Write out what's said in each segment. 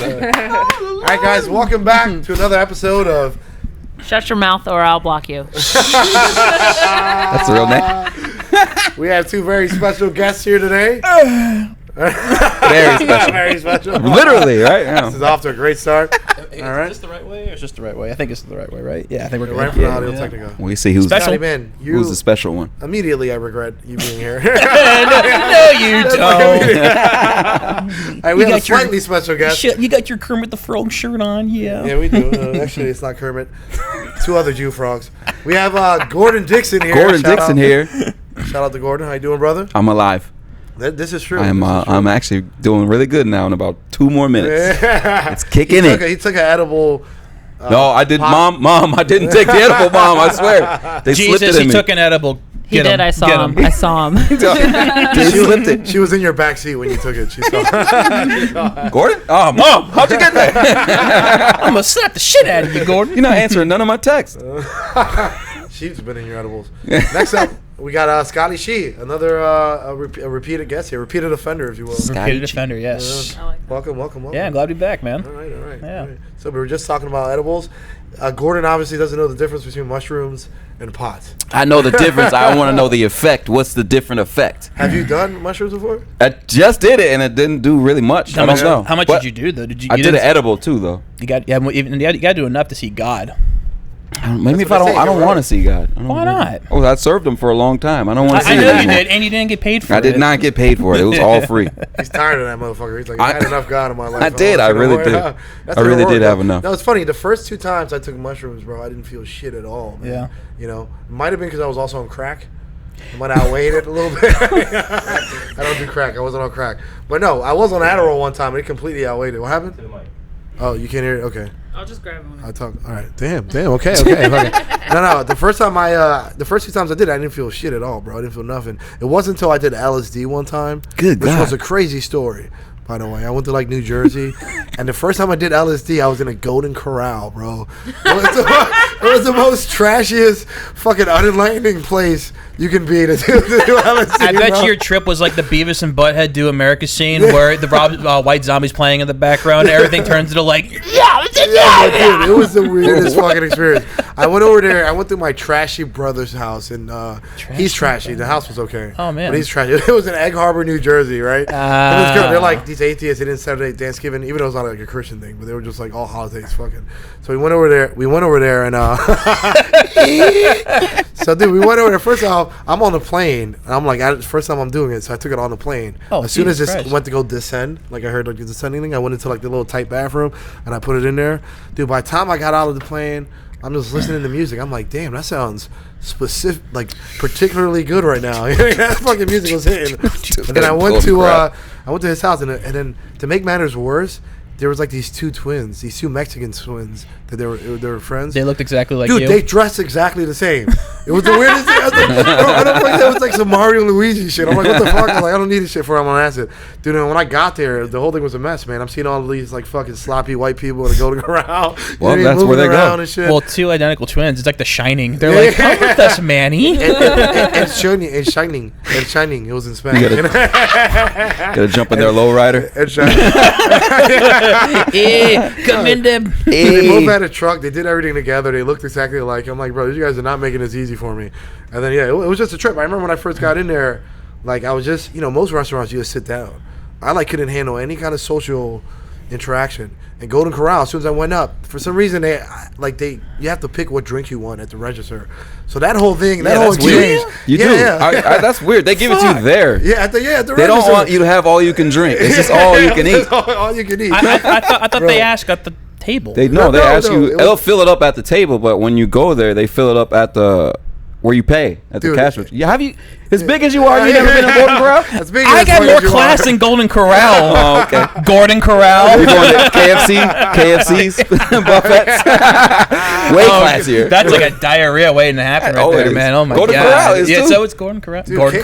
All right, guys, welcome back to another episode of Shut your mouth or I'll block you. That's the real name. We have two very special guests here today. Very special. Very special. Literally, right? Yeah. This is off to a great start. Is All right. this the right way or is this the right way? I think it's the right way, right? Yeah, I think we're Right good. from Yeah. Audio Technica. We see who's Special. Scotty, man, who's the special one. immediately I regret you being here. No, you don't. All right, we have a slightly special guest. You got your Kermit the Frog shirt on, yeah. Yeah, we do. Actually, it's not Kermit. Two other Jew frogs. We have Gordon Dixon here. Gordon Shout Dixon out. here. Shout out to Gordon. How you doing, brother? I'm alive. This is true. I'm actually doing really good now in about 2 more minutes. Yeah. It's kicking in. He took an edible. No, I did. pop. Mom, I didn't take the edible, Mom. I swear. They slipped Jesus, it in he me. took an edible. He did. I saw him. I saw him. They slipped it. She was in your back seat when you took it. She saw. Gordon? Oh, Mom, how'd you get that? I'm gonna slap the shit out of you, Gordon. You're not answering none of my texts. She's been in your edibles. Next up, we got Scotty Shee, another a repeated guest here, repeated offender, if you will. Repeated offender, yes. I like that. Welcome. Yeah, I'm glad to be back, man. All right. Yeah. All right. So we were just talking about edibles. Gordon obviously doesn't know the difference between mushrooms and pot. I know the difference. I want to know the effect. What's the different effect? Have you done mushrooms before? I just did it, and it didn't do really much. I don't know. How much But did you do though? Did you? I you did an didn't- edible too, though. You got to do enough to see God. Maybe if what I they say, don't you're want right. to see God. I don't Why really- not? Oh, I served him for a long time. I don't want to see I him know you anymore. did, and you didn't get paid for it. I did not get paid for it. It was all free. He's tired of that motherfucker. He's like, I had enough God in my life. I did. I really did. I really did have enough. No, it's funny. The first 2 times I took mushrooms, bro, I didn't feel shit at all. Man. Yeah. You know, it might have been because I was also on crack. I might have outweighed it a little bit. I don't do crack. I wasn't on crack. But no, I was on Adderall one time and it completely outweighed it. What happened? Oh, you can't hear it? Okay. I'll just grab one. I talk. All right. Damn. Okay. No. The first 2 times I did it, I didn't feel shit at all, bro. I didn't feel nothing. It wasn't until I did LSD one time. Good Which God. was a crazy story, by the way. I went to like New Jersey, and the first time I did LSD, I was in a Golden Corral, bro. It was the most trashiest, fucking unenlightening place you can be to do LSD. I bet bro. your trip was like the Beavis and Butthead Do America scene where the white zombies playing in the background and everything turns into like, Dude, it was the weirdest fucking experience. I went over there. I went through my trashy brother's house, and he's trashy. The house was okay. Oh, man. but he's trashy. It was in Egg Harbor, New Jersey, right? And this girl, they're like these atheists. They didn't celebrate Thanksgiving, even though it's not like a Christian thing, but they were just like all holidays, fucking. So we went over there, and so dude, we went over there. First off, I'm on the plane, and I'm like, first time I'm doing it, so I took it on the plane. Oh, as soon as Jesus this Christ. went to go descend, like I heard like the descending thing, I went into like the little tight bathroom, and I put it in there. Dude, by the time I got out of the plane, I'm just listening to music. I'm like, damn, that sounds specific, like particularly good right now. That fucking music was hitting. And then I went to his house, and then to make matters worse, there was like these 2 twins, these 2 Mexican twins that they were friends. they looked exactly like Dude, you. they dressed exactly the same. It was the weirdest thing. I don't think that was like some Mario and Luigi shit. I'm like, what the fuck? I'm like, I don't need this shit for I'm on acid. Dude, and when I got there, the whole thing was a mess, man. I'm seeing all these like fucking sloppy white people in a Golden Corral. Well, You know, that's where moving they go. around and shit. Well, 2 identical twins. It's like The Shining. They're like, come with us, Manny. and shining. It was in Spanish. Gotta jump in their lowrider. And shining. Come in them. They both had a truck. They did everything together. They looked exactly alike. I'm like, bro, you guys are not making this easy for me. And then, yeah, it was just a trip. I remember when I first got in there, like, I was just, most restaurants, you just sit down. I, like, couldn't handle any kind of social interaction. And Golden Corral, as soon as I went up, for some reason, you have to pick what drink you want at the register. So that whole thing, that whole That's weird. exchange. You yeah, do. Yeah. That's weird. They give it to you there. Yeah, at the register. They don't want you to have all you can drink. It's just all you can eat. all you can eat. I thought Bro. they asked at the table. They No, ask no, you. They'll fill it up at the table, but when you go there, they fill it up at the where you pay at the Dude, cash register. Yeah, have you? As big as you are, you never been in Golden Corral? As big I as got big more as you class are. than Golden Corral. Oh, okay. Gordon Corral. You're going to KFC's buffets. Way classier. That's like a diarrhea waiting to happen right Oh, it there, is. man. Oh my Golden god. Corral is yeah, too. so it's Gordon Corral. Dude, Gordon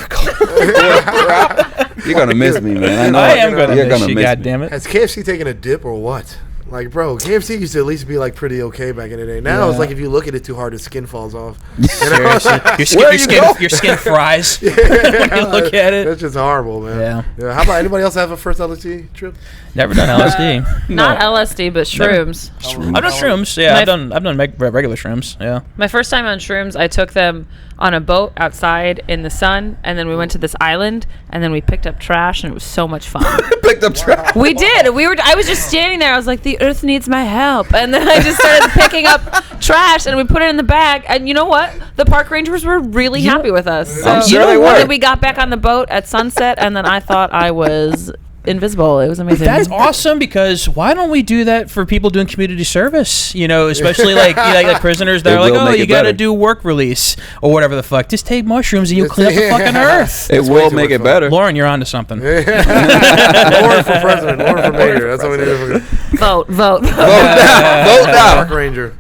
You're gonna miss me, man. I know. I am gonna You're miss gonna you, miss God me. damn it. Has KFC taken a dip or what? Like, bro, KFC used to at least be like pretty okay back in the day. Now it's like if you look at it too hard, the skin falls off. Your skin fries when you look at it. That's just horrible, man. Yeah. How about anybody else have a first LSD trip? Never done LSD. Not LSD, but shrooms. I've done shrooms. Yeah, I've done regular shrooms. Yeah. My first time on shrooms, I took them on a boat outside in the sun, and then we went to this island, and then we picked up trash, and it was so much fun. Picked up trash. We did. I was just standing there. I was like, the earth needs my help. And then I just started picking up trash, and we put it in the bag. And you know what? The park rangers were really happy with us. I'm sure they were. Then we got back on the boat at sunset, and then I thought I was invisible. It was amazing. That's awesome, because why don't we do that for people doing community service? You know, especially like prisoners that are like, oh, you got to do work release or whatever the fuck. Just take mushrooms and you'll clean up the fucking earth. It will make it better. Lauren, you're onto something. Lauren for president. Lauren for mayor. That's what we need. Vote. Vote now. Park ranger.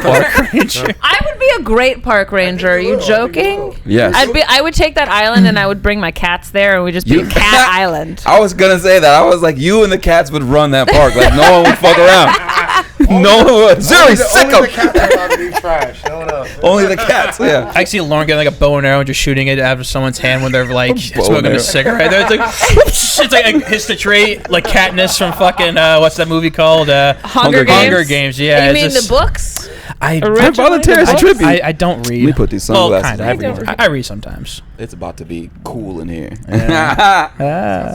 Park ranger. I would be a great park ranger. Are you joking? Yes. I would take that island and I would bring my cats there and we'd just be a cat island. I was gonna say that. I was like, you and the cats would run that park. Like, no one would fuck around. No one would. Zuri, sick Only the cats are allowed to do trash. No one else. Only the cats, yeah. I see Lauren getting like a bow and arrow and just shooting it out of someone's hand when they're like smoking a cigarette. It's like, whoops, it's like history, like Katniss from fucking what's that movie called? Hunger Games. Hunger Games. Yeah. You mean the books? I volunteers tribute. I don't read. Let me put these sunglasses on. I read sometimes. It's about to be cool in here.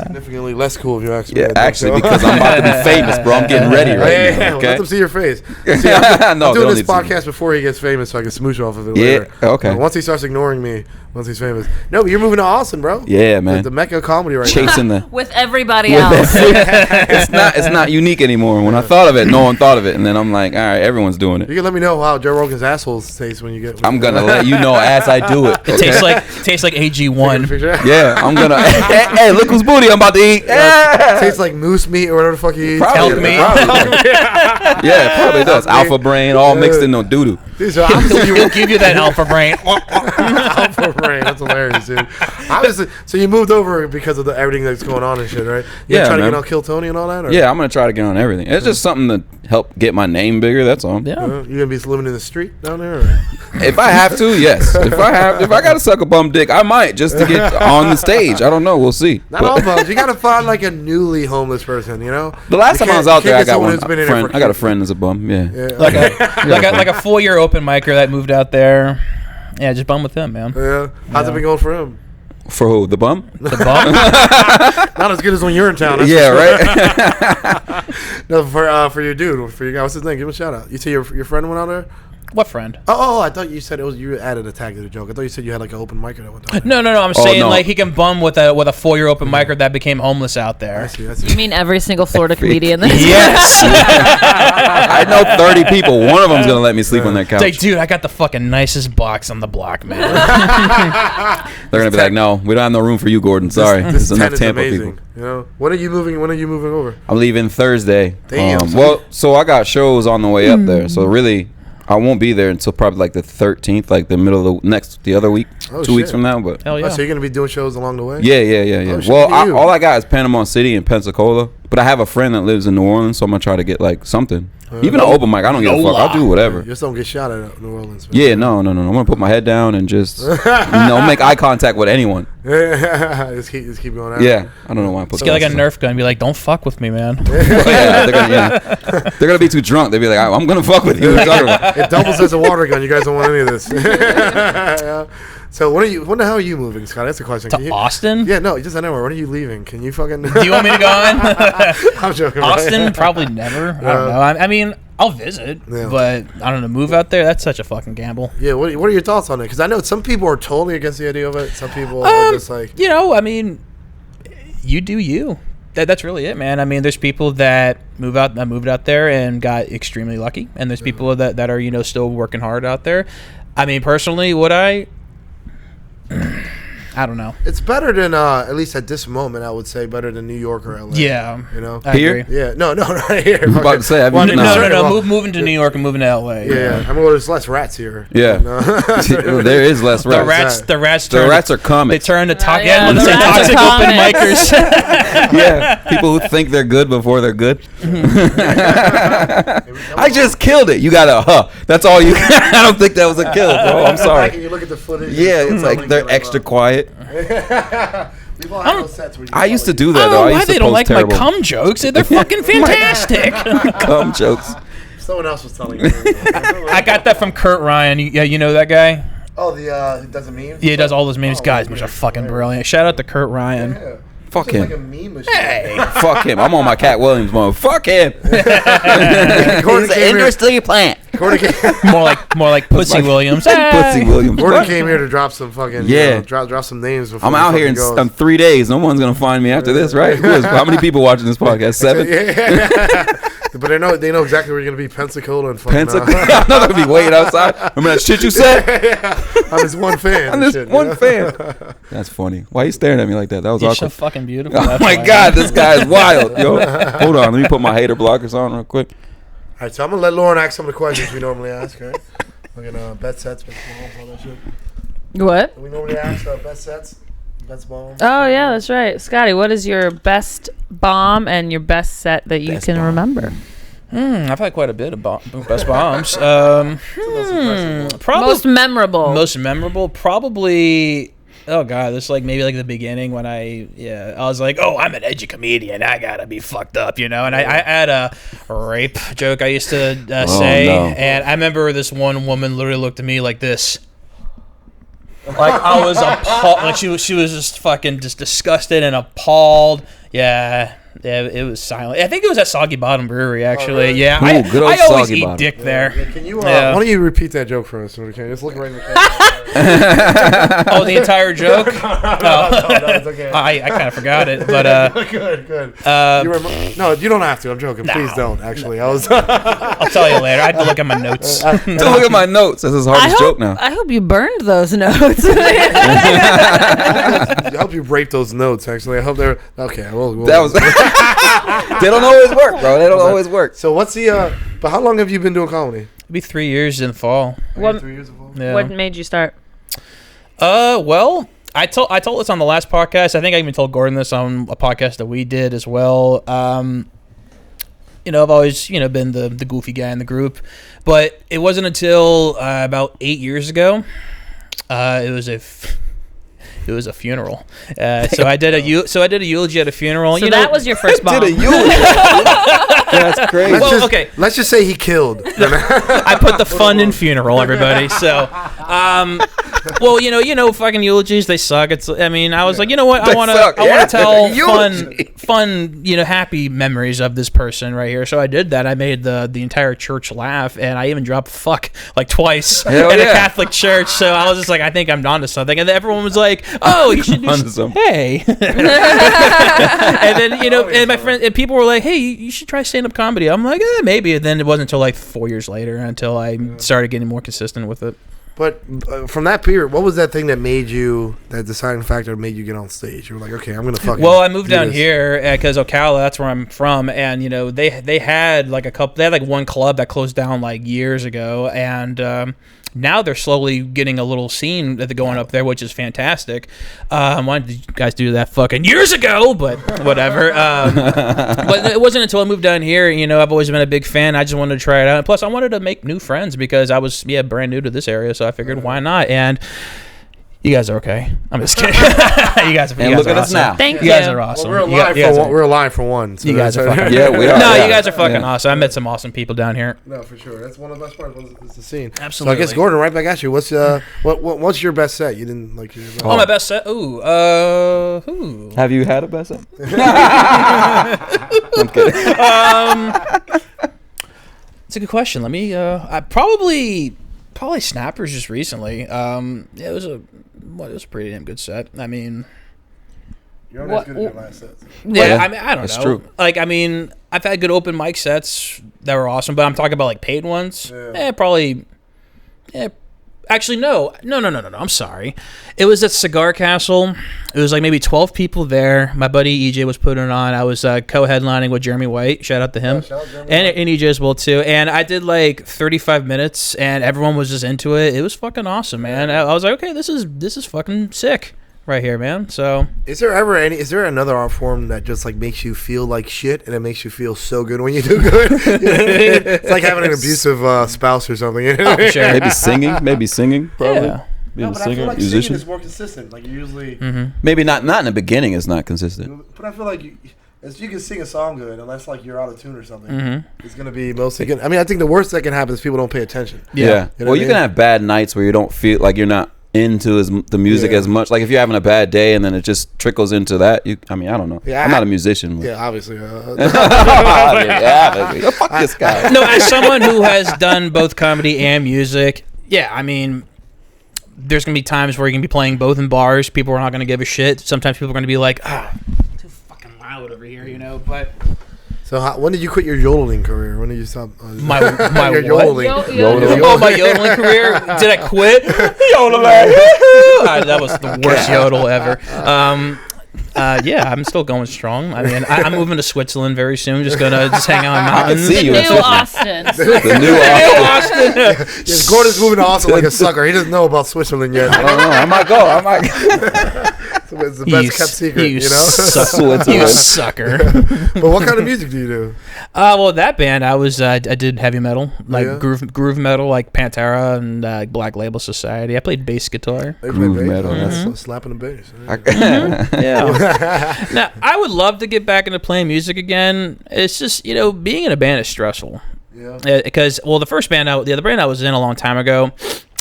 Significantly less cool if you ask me. Yeah, actually, because I'm about to be famous, bro. I'm getting ready right now. Okay? Let them see your face. See, I'm No, doing they'll this need to see podcast before he gets famous so I can smoosh off of it Yeah, later. okay. Once he starts ignoring me, once he's famous. No, but you're moving to Austin, bro. Yeah, man. The Mecca of comedy right Chasing the. With everybody else. It's not unique anymore. When I thought of it, no one thought of it, and then I'm like, all right, everyone's doing now. it. You can let me know how Joe Rogan's assholes taste when you get. I'm gonna let you know as I do it. It tastes like AG1. Yeah, I'm gonna. Hey, look whose booty I'm about to eat. Yeah. Tastes like moose meat or whatever the fuck you eat. Probably. Elk meat. Yeah, it probably does. Alpha brain, all mixed in no doo doo. He'll give you that alpha brain. Alpha brain. That's hilarious, dude. So you moved over because of everything that's going on and shit, right? You Yeah, trying to man. get on Kill Tony and all that? Or? Yeah, I'm gonna try to get on everything. It's just something to help get my name bigger. That's all. Yeah. You gonna be living in the street down there? Or? If I have to, yes. If I gotta suck a bum dick, I might just to get on the stage. I don't know. We'll see. Not all bums. You gotta find like a newly homeless person. You know. The last You time I was can't- out there, I can't get got someone one who's been in friend. there for I got a friend that's a bum. Yeah. Yeah. Like a 4-year open micer that moved out there. Yeah, just bum with him, man. Yeah. How's it been going for him? For who? The bum? The bum. Not as good as when you're in town. That's Yeah, for sure. right. No, for your dude, for your guy. What's his name? Give him a shout out. You say your friend went out there? What friend? Oh, I thought you said it was you added a tag to the joke. I thought you said you had like an open mic at one time. No. I'm saying no. like he can bum with a 4-year open micer that became homeless out there. I see. You mean every single Florida comedian? Yes. I know 30 people. One of them's gonna let me sleep on their couch. It's like, dude, I got the fucking nicest box on the block, man. They're gonna be like, no, we don't have no room for you, Gordon. Sorry, This there's enough tent is Tampa amazing. people. You know, when are you moving over? I'm leaving Thursday. Damn. Well, so I got shows on the way up there. So really, I won't be there until probably like the 13th, like the middle of the other week, Oh, 2 weeks shit. from now. But Hell Oh, yeah. so you're gonna be doing shows along the way? yeah. Oh, shit, Well, look at you. all I got is Panama City and Pensacola. But I have a friend that lives in New Orleans, so I'm gonna try to get like something. Even an open mic, I don't give a fuck. I'll do whatever. Just don't get shot at New Orleans. Man. Yeah, no. I'm gonna put my head down and just make eye contact with anyone. just keep going out. Yeah, I don't know why I put. Just get like a Nerf gun and be like, don't fuck with me, man. Yeah, they're gonna be too drunk. They'll be like, I'm gonna fuck with you. What are you talking about? It doubles as a water gun. You guys don't want any of this. Yeah. So when the hell are you moving, Scott? That's the question. To Austin? Yeah, no, just anywhere. When are you leaving? Can you fucking? Do you want me to go on? I'm joking. Austin? Right? Probably never. I don't know. I mean, I'll visit, Yeah. but I don't know. Move out there? That's such a fucking gamble. Yeah. What are your thoughts on it? Because I know some people are totally against the idea of it. Some people are just like, You know, I mean, you do you. That's really it, man. I mean, there's people that moved out there and got extremely lucky, and there's people that are, you know, still working hard out there. I mean, personally, would I I don't know. It's better than at least at this moment. I would say better than New York or LA. Yeah, you know. I Here? agree. Yeah, no, not here. I'm about to say, have you been No. Moving to New York and moving to LA. Yeah, I mean, well, there's less rats here. Yeah, there is less rats. The rats are coming. They turn to toxic open micers. Yeah, people who think they're good before they're good. I just killed it. You got a That's all you. I don't think that was a kill, bro. I'm sorry. You look at the footage. Yeah, it's like they're extra quiet. I used to do that though. Why they don't like my cum jokes? They're fucking fantastic. Cum jokes. Someone else was telling me. I got that from Kurt Ryan. Yeah, you know that guy? Oh, he does a meme? Yeah, he does all those memes. Guys, which are fucking brilliant. Shout out to Kurt Ryan. Yeah. Fuck him. Like a meme machine. Hey, fuck him. I'm on my Cat Williams mode. Fuck him. He's an industry plant. more like Pussy Williams. Pussy Williams. Gordon came here to drop some fucking drop some names. Before I'm out here in 3 days. No one's gonna find me after this, right? How many people watching this podcast? 7. Yeah. But they know exactly where you're gonna be. Pensacola and fucking. Pensacola. I'm not gonna be waiting outside. Remember that shit you said? I'm just one fan. I'm just one fan. That's funny. Why are you staring at me like that? That was You're awkward. so fucking beautiful. Oh my god, this guy is wild, yo. Hold on, let me put my hater blockers on real quick. All right, so I'm gonna let Lauren ask some of the questions we normally ask. Right? We're gonna bet sets, all that shit. What? We normally ask bet sets, bets bombs. Oh yeah, that's right, Scotty. What is your best bomb and your best set that you can remember? I've had quite a bit of best bombs. Probably most memorable. Probably. Oh god, this is like maybe like the beginning when I was like, oh, I'm an edgy comedian, I gotta be fucked up, you know. And I had a rape joke I used to say, and I remember this one woman literally looked at me like this. Like I was appalled. Like she was just fucking just disgusted and appalled. Yeah, it was silent. I think it was at Soggy Bottom Brewery, actually. Oh, really? Yeah, ooh, I always eat dick there. Yeah, can you? Why don't you repeat that joke for us? So we can just look right in the camera. Oh, the entire joke? No, it's okay. I kind of forgot it, but good. No, you don't have to. I'm joking. Please don't. Actually, I'll tell you later. I had to look at my notes. Look at my notes. This is the hardest joke now. I hope you burned those notes. I hope you raped those notes. Actually, I hope they're okay. That was. They don't always work, bro. They don't always work. So what's the? But how long have you been doing comedy? It'll be 3 years in the fall. 3 years in the fall. Yeah. What made you start? Well, I told this on the last podcast. I think I even told Gordon this on a podcast that we did as well. You know, I've always been the goofy guy in the group, but it wasn't until about 8 years ago. It was a funeral. So I did a eulogy at a funeral. So that was your first bomb. Did a eulogy. That's crazy. Let's just say he killed. I put the fun in funeral, everybody. So, well, fucking eulogies, they suck. I was like, you know what? I want to tell fun, happy memories of this person right here. So I did that. I made the entire church laugh, and I even dropped fuck like twice in a Catholic church. So I was just like, I think I'm onto something. And then everyone was like, oh, you should do hey. And then, and my friend and people were like, hey, you should try stand-up comedy. I'm like, maybe. And then it wasn't until like 4 years later until I started getting more consistent with it. But from that period, what was that thing that made you, that deciding factor that made you get on stage? You were like, okay, I'm going to fucking Well, I moved down here because Ocala, that's where I'm from. And, they had like one club that closed down like years ago. And now they're slowly getting a little scene that they're going up there, which is fantastic. Why did you guys do that fucking years ago? But whatever. But it wasn't until I moved down here, I've always been a big fan. I just wanted to try it out. And plus, I wanted to make new friends because I was, brand new to this area. So I figured, why not? And you guys are okay. I'm just kidding. you guys are look at awesome. us now. Thank you. You guys are awesome. Well, we're alive for one. So you guys are fucking yeah, we are. No, you guys are fucking awesome. I met some awesome people down here. No, for sure. That's one of the best parts. Is the scene. Absolutely. So I guess Gordon, right back at you. What's what's your best set? You didn't like. My best set. Ooh. Have you had a best set? I'm kidding. It's a good question. Let me. I probably Snappers just recently. It was a pretty damn good set. I mean, you're not as good as your last set. Yeah, I mean, I don't know. That's true. Like, I mean, I've had good open mic sets that were awesome, but I'm talking about like paid ones. Yeah. Probably. Actually, no. I'm sorry. It was at Cigar Castle. It was like maybe 12 people there. My buddy EJ was putting it on. I was co-headlining with Jeremy White. Shout out to him. Shout out Jeremy And EJ as well, too. And I did like 35 minutes, and everyone was just into it. It was fucking awesome, man. I was like, okay, this is fucking sick right here, man. So is there another art form that just like makes you feel like shit and it makes you feel so good when you do good? You know what I mean? It's like having an abusive spouse or something. You know? Oh, sure. Maybe singing probably. Yeah. Being No, a but I singer, feel like musician. singing is more consistent. Like you usually, Maybe not in the beginning. It's not consistent. but I feel like if you can sing a song good, unless like you're out of tune or something, it's gonna be mostly good. I mean, I think the worst that can happen is people don't pay attention. Yeah. You know Well, what you I can mean? have bad nights where you don't feel like you're not into the music as much. Like if you're having a bad day and then it just trickles into that. I don't know. Yeah, I'm not a musician. Yeah, obviously. Yeah, fuck this guy. No, as someone who has done both comedy and music, yeah, I mean, there's going to be times where you're going to be playing both in bars. People are not going to give a shit. Sometimes people are going to be like, too fucking loud over here, But So when did you quit your yodeling career? When did you stop? my your what? yodeling. Oh, my yodeling career? Did I quit? Yodeling. That was the worst yodel ever. Yeah, I'm still going strong. I mean, I'm moving to Switzerland very soon. Just hang out in the mountains. see you New in Switzerland. Austin. The new Austin. Yes, Gordon's moving to Austin like a sucker. He doesn't know about Switzerland yet. I don't know. I might go. It's the best kept secret, you know. You sucker. But what kind of music do you do? Well, that band, I did heavy metal, like Yeah? groove metal, like Pantera and Black Label Society. I played bass guitar. They play Groove bass. metal. That's slapping the bass. Yeah. Now, I would love to get back into playing music again. It's just, being in a band is stressful. Yeah. Because, the other band I was in a long time ago,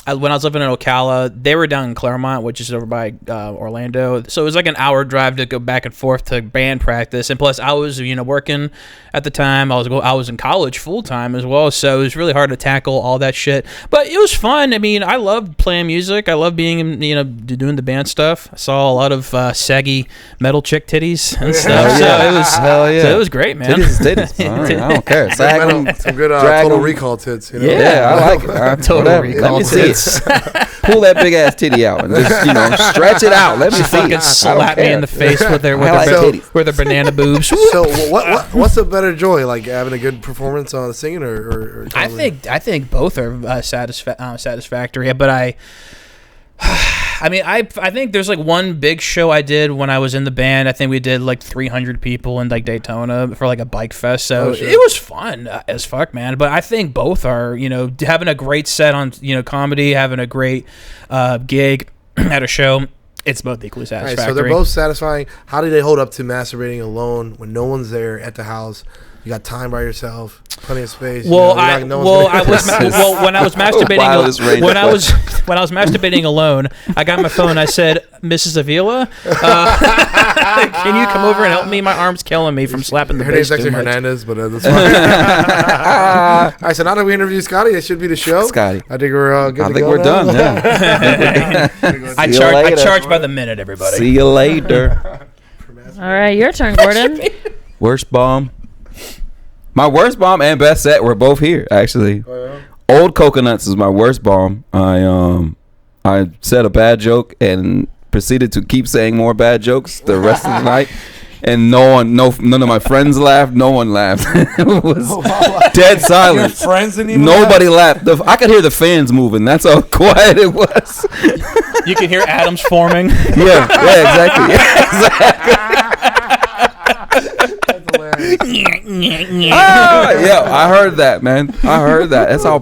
when I was living in Ocala, they were down in Claremont, which is over by Orlando. So it was like an hour drive to go back and forth to band practice. And plus, I was, working at the time. I was in college full time as well. So it was really hard to tackle all that shit. But it was fun. I mean, I loved playing music. I loved being, doing the band stuff. I saw a lot of saggy metal chick titties and stuff. Hell yeah. So it was great, man. Titties. All right, I don't care. Some good Total Recall tits. You know? Yeah, I like it. Total Recall Let me see it. Pull that big ass titty out and just stretch it out. Let me see Fucking it. slap me in the face with their banana boobs. So what's a better joy, like having a good performance on singing or I think both are satisfactory, but I think there's like one big show I did when I was in the band. I think we did like 300 people in like Daytona for like a bike fest. So it was fun as fuck, man. But I think both are, having a great set on, comedy, having a great gig at a show. It's both equally satisfactory. Right, so they're both satisfying. How do they hold up to masturbating alone when no one's there at the house? You got time by yourself, plenty of space. When I was masturbating, when I was masturbating alone, I got my phone. I said, "Mrs. Avila, can you come over and help me? My arm's killing me from slapping the Her bass name's too actually much." Hernandez, but that's fine. All right, so now that we interviewed Scotty, it should be the show. Scotty. I think we're good. I think we're done. Yeah. I See you later. charge by the minute, everybody. See you later. All right, your turn, Gordon. Worst bomb. My worst bomb and best set were both here, actually. Old Coconuts is my worst bomb. I said a bad joke and proceeded to keep saying more bad jokes the rest of the night. And none of my friends laughed. No one laughed. It was dead silent. Your friends didn't even Nobody laughed. I could hear the fans moving. That's how quiet it was. You can hear atoms forming. Yeah, exactly. Yeah, I heard that, man. I heard that. That's how.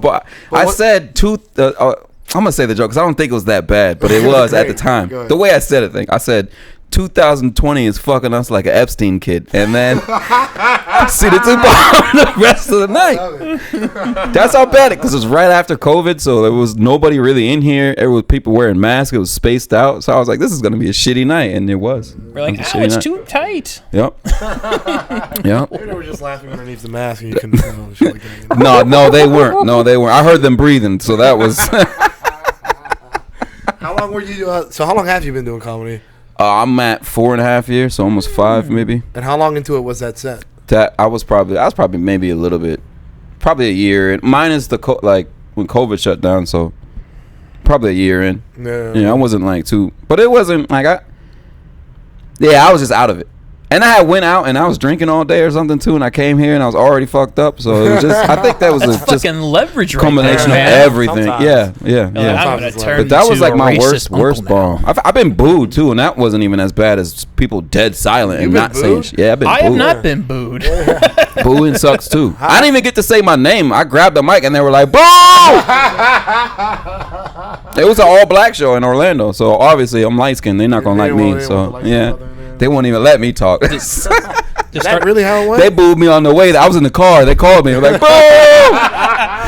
I said I'm gonna say the joke because I don't think it was that bad, but it was at the time. The way I said it, I said 2020 is fucking us like an Epstein kid, and then see the two bomb the rest of the night. That's how bad it, because it was right after COVID, so there was nobody really in here. There was people wearing masks. It was spaced out, so I was like, "This is gonna be a shitty night," and it was. We're like, "Oh, it's too tight." Yep. Yep. Maybe they were just laughing underneath the mask, and you couldn't tell. Shit like that, you know? No, they weren't. No, they weren't. I heard them breathing, so that was. How long were you? So how long have you been doing comedy? I'm at 4.5 years, so almost 5 maybe. And how long into it was that set? I was probably maybe a little bit, probably a year, minus the when COVID shut down. So probably a year in. Yeah. I wasn't like too, but it wasn't like I was just out of it. And I had went out and I was drinking all day or something too, and I came here and I was already fucked up. So it was just, I think that was That's just fucking leverage right combination there, of man. everything. Sometimes. Yeah. I'm gonna turn But that you was to like a my racist worst uncle bomb. now. I've been booed too, and that wasn't even as bad as people dead silent and You've been not saying booed? shit. Yeah, I've been I booed. have not been booed. Booing sucks too. I didn't even get to say my name. I grabbed the mic and they were like, "Boo!" It was an all black show in Orlando, so obviously I'm light skinned. They're not gonna like me. So yeah, they won't even let me talk. Is that really how it went? They booed me on the way. I was in the car. They called me. They were like, "Boo!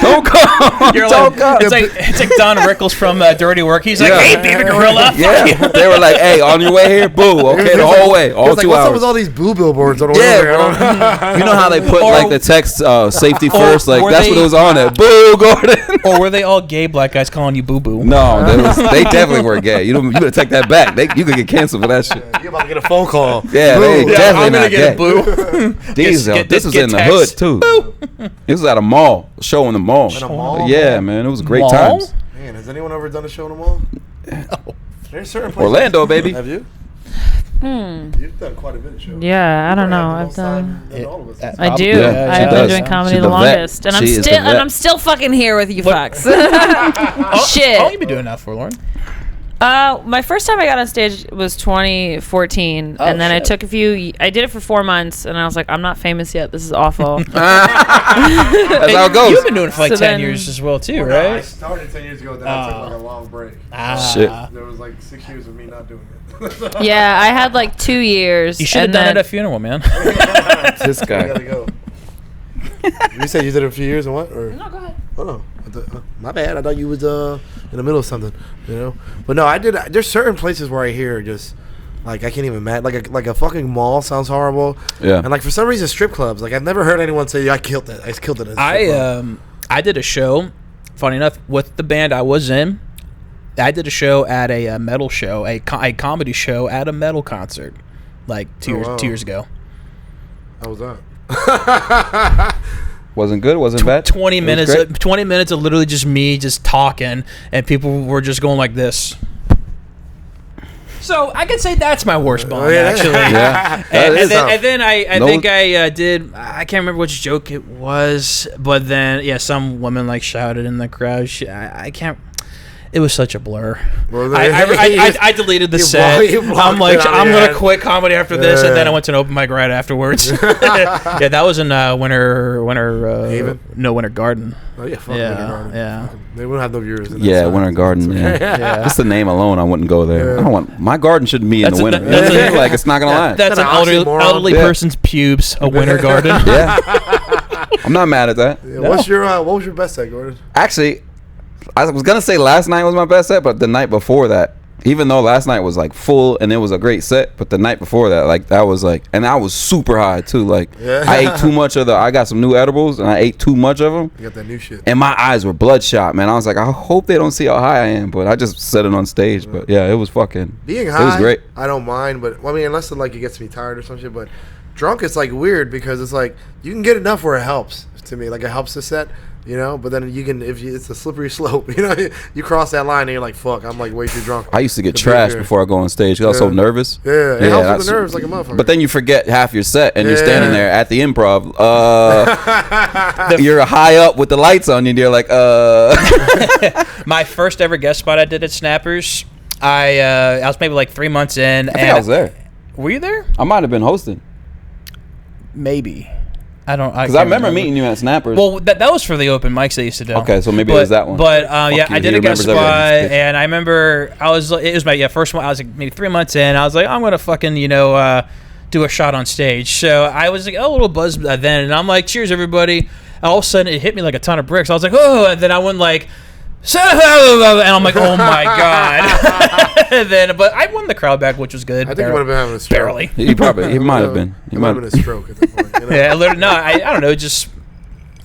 Don't come! You're Don't like, come!" it's like Don Rickles from Dirty Work. He's like, "Hey, baby gorilla." Yeah, they were like, "Hey, on your way here, boo." Okay, the whole way, all like, 2 what's hours. up with all these boo billboards on the Yeah, way? you know how they put Or- like the text safety first, like were that's they- what it was on there. Boo, Gordon. Or were they all gay black guys calling you boo boo? No, they definitely were gay. You better take that back. You could get canceled for that shit. You're about to get a phone call. Yeah, they Boo. definitely I'm gonna not get gay. a boo. This was in the hood text. too. This was at a mall, show in the mall. In a mall? Yeah, man, it was great Mall? times. Man, has anyone ever done a show in a mall? No. There's certain places. Orlando, baby. Have you? You've done quite a bit of shows. Yeah, I don't know. I've I've done. all of us. I do. Yeah, she I've been does. doing comedy She's the the vet. longest, and She is the vet. I'm still fucking here with you fucks. Shit. How long you been doing that for, Lauren? My first time I got on stage was 2014, and then I shit. took I did it for 4 months, and I was like, I'm not famous yet. This is awful. That's how it goes. You've been doing it for like So 10 then- years as well, too, No, I right? started 10 years ago, then I took like a long break. Shit. There was like 6 years of me not doing it. Yeah, I had like 2 years. You should have and done then- it at a funeral, man. This I guy. gotta go. You said you did it a few years and what? Or? No, go ahead. Oh no, my bad. I thought you was in the middle of something, you know. But no, I did. There's certain places where I hear just like I can't even imagine. Like a fucking mall sounds horrible. Yeah. And like for some reason, strip clubs. Like I've never heard anyone say, "Yeah, I killed it. I killed it." At a strip club." I did a show, funny enough, with the band I was in. I did a show at a metal show, a comedy show at a metal concert, like 2 years ago. How was that? Wasn't good. Wasn't bad. 20 It was minutes. great. 20 minutes of literally just me just talking, and people were just going like this. So I could say that's my worst bomb, actually. Yeah. And, That is and then I No- think I did. I can't remember which joke it was, but then some woman like shouted in the crowd. I can't. It was such a blur. Well, I deleted the you set. blocked I'm like, it out of I'm your gonna head. quit comedy after this, and then I Yeah. went to an open mic right afterwards. Yeah, that was in Winter Haven? No, Winter Garden. Oh yeah, fuck Yeah, Winter Garden. yeah. Fucking- They wouldn't have no viewers. In that Yeah, side. Winter Garden. Yeah. Yeah. Just the name alone, I wouldn't go there. Yeah. I don't want my garden shouldn't be in That's the a- winter. that's a- like it's not gonna lie. That's Is an that an oxymoron? elderly Yeah. person's pubes, a winter garden. Yeah, I'm not mad at that. Yeah, what was your best set, Gordon? Actually, I was gonna say last night was my best set, but the night before that, even though last night was like full and it was a great set, but the night before that, like that was like, and I was super high too. Like Yeah. I ate too much of I got some new edibles and I ate too much of them, You got that new shit. and my eyes were bloodshot, man. I was like, I hope they don't see how high I am, but I just said it on stage. But yeah, it was fucking. Being high, It was great. I don't mind, but I mean, unless it like it gets me tired or some shit. But drunk, it's like weird because it's like you can get enough where it helps to me. Like it helps the set, you know. But then you can it's a slippery slope, you know. You cross that line and you're like, fuck, I'm like way too drunk. I used to get to be trashed here. before I go on stage because I was so Yeah. nervous. Yeah, it helps that's- with the nerves like a motherfucker. But then you forget half your set and you're Yeah. standing there at the improv. You're high up with the lights on you and you're like, My first ever guest spot I did at Snappers, I was maybe like 3 months in. I think I was there. Were you there? I might have been hosting. Maybe. I don't. Because I remember meeting you at Snappers. Well, that was for the open mics they used to do. Okay, so maybe it was that one. But yeah, you, I did he a guest remembers spot, everything. and I remember it was my first one. I was like maybe 3 months in. I was like, I'm gonna fucking do a shot on stage. So I was like a little buzzed then, and I'm like, cheers everybody. And all of a sudden, it hit me like a ton of bricks. I was like, oh, and then I went like. And I'm like, oh my god! And then, but I won the crowd back, which was good. I think you might have been having a stroke. barely. He might have been. He It might might have been a stroke at that point. You know? Yeah, literally, no, I don't know. It was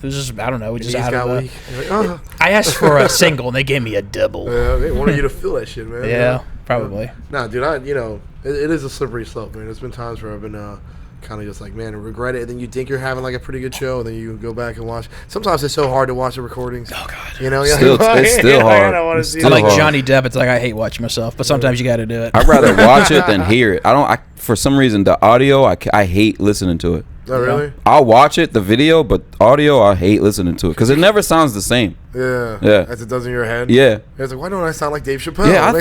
just I don't know. You Just just out got of weak. You're like, I asked for a single, and they gave me a double. they wanted you to feel that shit, man. Yeah, probably. Nah, dude, it is a slippery slope, man. There's been times where I've been kind of just like, man, regret it. And then you think you're having like a pretty good show, and then you go back and watch. Sometimes it's so hard to watch the recordings. Oh God, you know, it's still hard. I like Johnny Depp. It's like I hate watching myself, but sometimes you got to do it. I'd rather watch it than hear it. For some reason, the audio, I hate listening to it. Oh, really? I'll watch it, the video, but audio, I hate listening to it because it never sounds the same. Yeah. As it does in your head. Yeah. It's like, why don't I sound like Dave Chappelle? Yeah,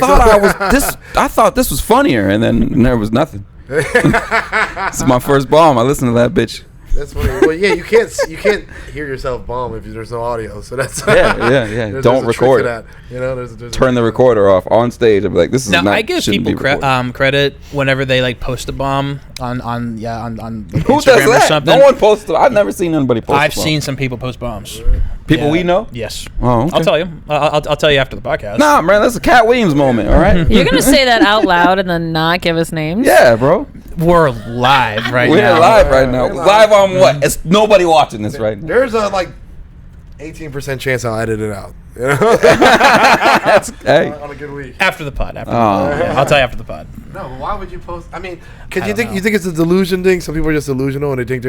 I thought this was funnier, and then there was nothing. It's my first bomb. I listened to that bitch. That's funny. Well, yeah, you can't hear yourself bomb if there's no audio. So that's yeah. Don't record it. That. You know, there's turn the recorder off on stage. I'm like, this is now, not. I give people credit whenever they like post a bomb on like, Who Instagram does that? or something. No one posts. I've never seen anybody post. I've seen some people post bombs. People we know. Yes. Oh, okay. I'll tell you. I'll tell you after the podcast. Nah, man, that's a Cat Williams moment. All right. You're gonna say that out loud and then not give us names? Yeah, bro. We're live right We're now. live right now. Live on what? It's nobody watching this right now. There's a like 18% chance I'll edit it out. You know? That's on a good week. After the pod. I'll tell you after the pod. No, but why would you post? I mean, because you think it's a delusion thing. Some people are just delusional and they think